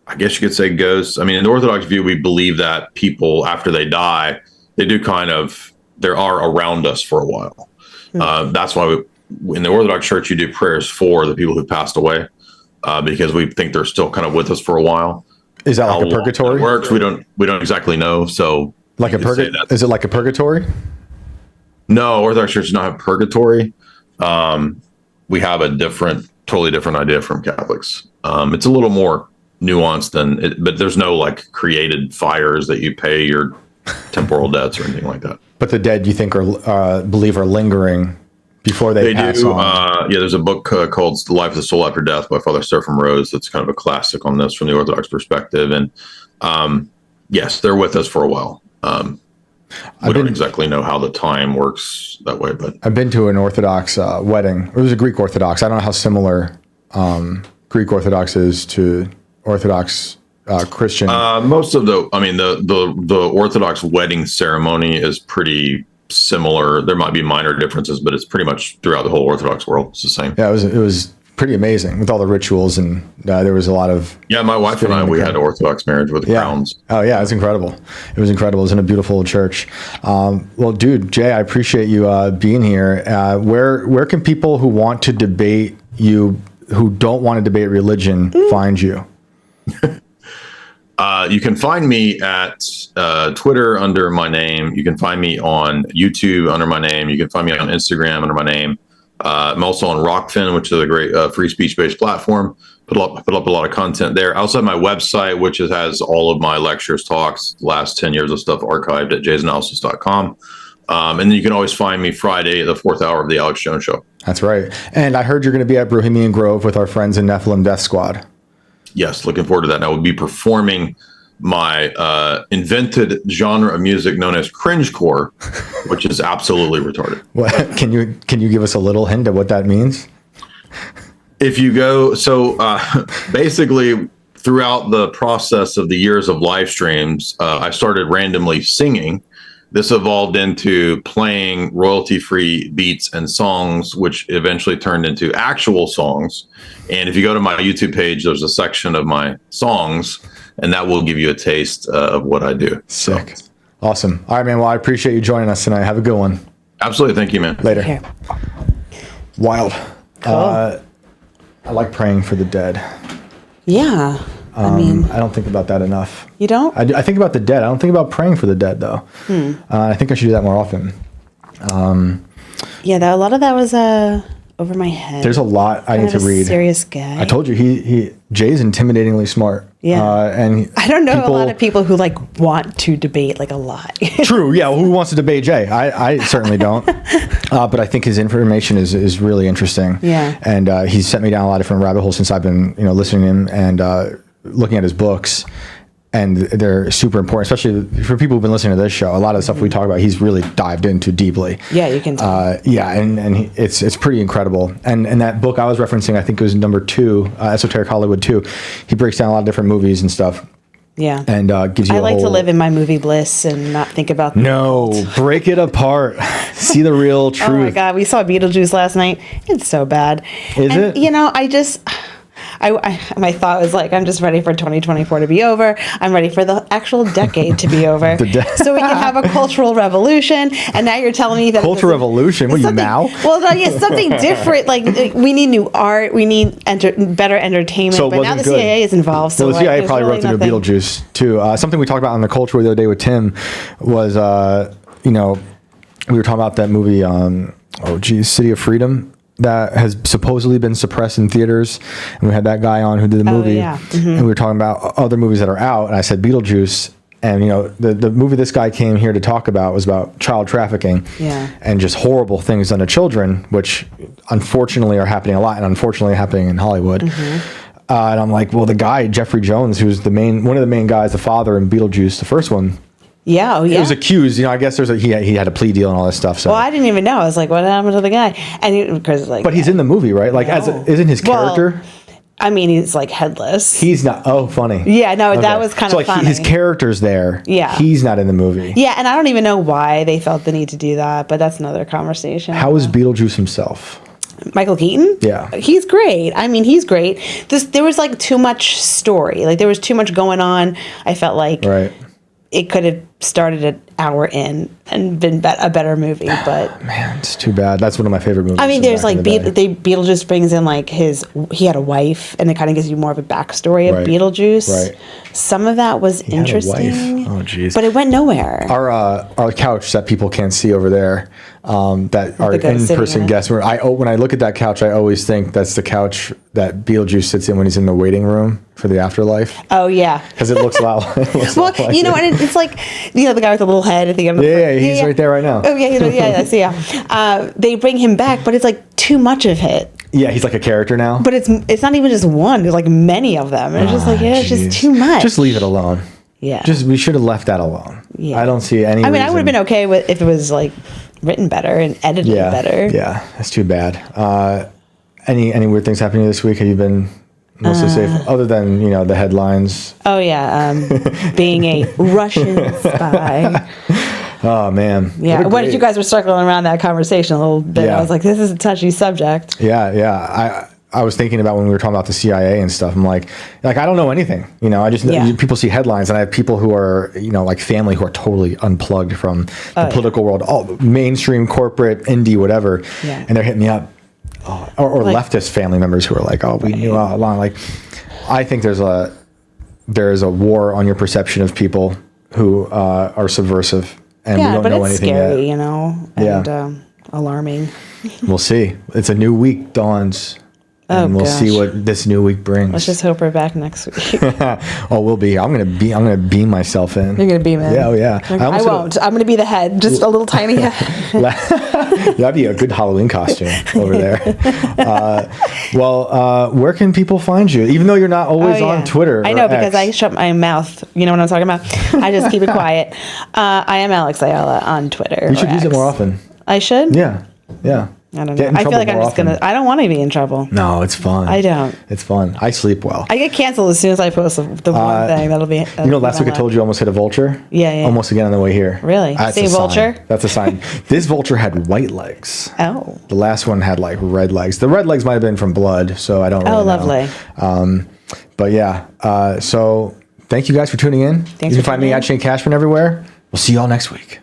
I guess you could say ghosts. In the Orthodox view, we believe that people, after they die, they do they are around us for a while. That's why in the Orthodox Church, you do prayers for the people who passed away because we think they're still kind of with us for a while. Is that like a purgatory? How works? We don't exactly know. So like is it like a purgatory? No, Orthodox Church does not have purgatory. We have a totally different idea from Catholics. It's a little more nuanced but there's no like created fires that you pay your temporal debts or anything like that. But the dead, you think, believe are lingering before they pass on? There's a book called The Life of the Soul After Death by Father Seraphim Rose. That's kind of a classic on this from the Orthodox perspective. And yes, they're with us for a while. We don't exactly know how the time works that way, but I've been to an Orthodox wedding. It was a Greek Orthodox. I don't know how similar Greek Orthodox is to Orthodox Christian. Most of the Orthodox wedding ceremony is pretty similar. There might be minor differences, but it's pretty much throughout the whole Orthodox world. It's the same. Yeah, it was pretty amazing with all the rituals, and there was a lot of. Yeah, my wife and I, we had an Orthodox marriage with crowns. Oh yeah, it's incredible. It was incredible. It was in a beautiful church. Well, dude, Jay, I appreciate you being here. Where can people who want to debate you, who don't want to debate religion, find you? You can find me at Twitter under my name. You can find me on YouTube under my name. You can find me on Instagram under my name. I'm also on Rockfin, which is a great free speech-based platform. Put up a lot of content there. I also have my website, which has all of my lectures, talks, last 10 years of stuff archived at jaysanalysis.com. And then you can always find me Friday at the 4th hour of the Alex Jones Show. That's right. And I heard you're going to be at Bohemian Grove with our friends in Nephilim Death Squad. Yes, looking forward to that. And I will be performing my invented genre of music known as cringecore, which is absolutely retarded. What, can you give us a little hint of what that means? If you go, basically throughout the process of the years of live streams, I started randomly singing. This evolved into playing royalty-free beats and songs, which eventually turned into actual songs. And if you go to my YouTube page, there's a section of my songs, and that will give you a taste of what I do. Sick. Awesome. All right, man. Well, I appreciate you joining us tonight. Have a good one. Absolutely. Thank you, man. Later. Here. Wild. Cool. I like praying for the dead. Yeah. I mean, I don't think about that enough. you don't? I think about the dead. I don't think about praying for the dead, though. I think I should do that more often. Yeah, a lot of that was over my head. There's a lot I need to read. Serious guy. I told you, Jay's intimidatingly smart. Yeah. And I don't know a lot of people who like want to debate like a lot. True. Yeah. Well, who wants to debate Jay? I certainly don't. But I think his information is really interesting. Yeah. And he's sent me down a lot of different rabbit holes since I've been, listening to him and looking at his books. And they're super important, especially for people who've been listening to this show. A lot of the stuff we talk about, he's really dived into deeply. Yeah, you can tell. It's pretty incredible. And that book I was referencing, I think it was number 2, Esoteric Hollywood 2. He breaks down a lot of different movies and stuff. Yeah. And gives you I a like whole... to live in my movie bliss and not think about No, break it apart. See the real truth. Oh my God, we saw Beetlejuice last night. It's so bad. Is it? My thought was like, I'm just ready for 2024 to be over. I'm ready for the actual decade to be over. So we can have a cultural revolution. And now you're telling me that Cultural revolution? What are you, Mao? Well, no, yeah, something different. Like we need new art. We need better entertainment. So it but now wasn't the good. CIA is involved. So Well, the CIA there's probably really wrote the new nothing. Beetlejuice too. Something we talked about on the culture the other day with Tim was, we were talking about that movie, City of Freedom, that has supposedly been suppressed in theaters, and we had that guy on who did the movie, yeah. Mm-hmm. and we were talking about other movies that are out, and I said Beetlejuice, and the movie this guy came here to talk about was about child trafficking, and just horrible things done to children, which unfortunately are happening a lot, and unfortunately happening in Hollywood. And I'm like, well, the guy Jeffrey Jones, who's one of the main guys, the father in Beetlejuice, the first one. Yeah, oh yeah. He was accused. I guess he had a plea deal and all this stuff. So. Well, I didn't even know. I was like, what happened to the guy? And because But he's in the movie, right? Like, isn't his character? Well, I mean, he's like headless. He's not. Oh, funny. Yeah, no, that was kind of funny. His character's there. Yeah. He's not in the movie. Yeah, and I don't even know why they felt the need to do that, but that's another conversation. How is Beetlejuice himself? Michael Keaton? Yeah. He's great. I mean, he's great. There was like too much story. Like there was too much going on. I felt like it could have started an hour in and been a better movie, but man, it's too bad. That's one of my favorite movies. I mean, there's like Beetlejuice brings in like he had a wife, and it kind of gives you more of a backstory of Beetlejuice. Right. Some of that was interesting. Oh, geez. But it went nowhere. Our couch that people can't see over there, that our in-person guests. When I look at that couch, I always think that's the couch that Beetlejuice sits in when he's in the waiting room for the afterlife. Oh yeah, because it looks a lot. Well, and it's like the guy with the little head at the end. He's right there right now. Oh yeah. They bring him back, but it's like too much of it. Yeah, he's like a character now. But it's not even just one. There's like many of them. And it's just like it's just too much. Just leave it alone. Yeah. We should have left that alone. Yeah. I don't see any. I mean, I would have been okay with if it was like written better and edited better. Yeah, that's too bad. Any weird things happening this week? Have you been mostly safe, other than the headlines? Oh yeah, being a Russian spy. Oh man. Yeah. What if you guys were circling around that conversation a little bit? Yeah. I was like, this is a touchy subject. Yeah. I was thinking about when we were talking about the CIA and stuff. I'm like I don't know anything. I just people see headlines, and I have people who are like family who are totally unplugged from the political world, all mainstream, corporate, indie, whatever. Yeah. And they're hitting me up, or leftist family members who are like, oh, we knew all along. Like, I think there is a war on your perception of people who are subversive, and we don't know anything yet. Scary, and alarming. We'll see. It's a new week dawns. And we'll see what this new week brings. Let's just hope we're back next week. We'll be. I'm gonna beam myself in. You're gonna beam in. Yeah, yeah. I won't. I'm gonna be the head, just a little tiny head. That'd be a good Halloween costume over there. Where can people find you? Even though you're not always on Twitter. I know, because I shut my mouth. You know what I'm talking about? I just keep it quiet. I am Alex Ayala on Twitter. You should use it more often. I should? Yeah. I don't know. I feel like I'm just gonna. I don't want to be in trouble. No, it's fun. I don't. It's fun. I sleep well. I get canceled as soon as I post the one thing. That'll be. Last week I told you almost hit a vulture. Yeah. Almost again on the way here. Really? Same vulture? That's a sign. This vulture had white legs. Oh. The last one had like red legs. The red legs might have been from blood, so I don't really know. Oh, lovely. But yeah. So thank you guys for tuning in. Thanks You for can find me tuning at in. Shane Cashman everywhere. We'll see you all next week.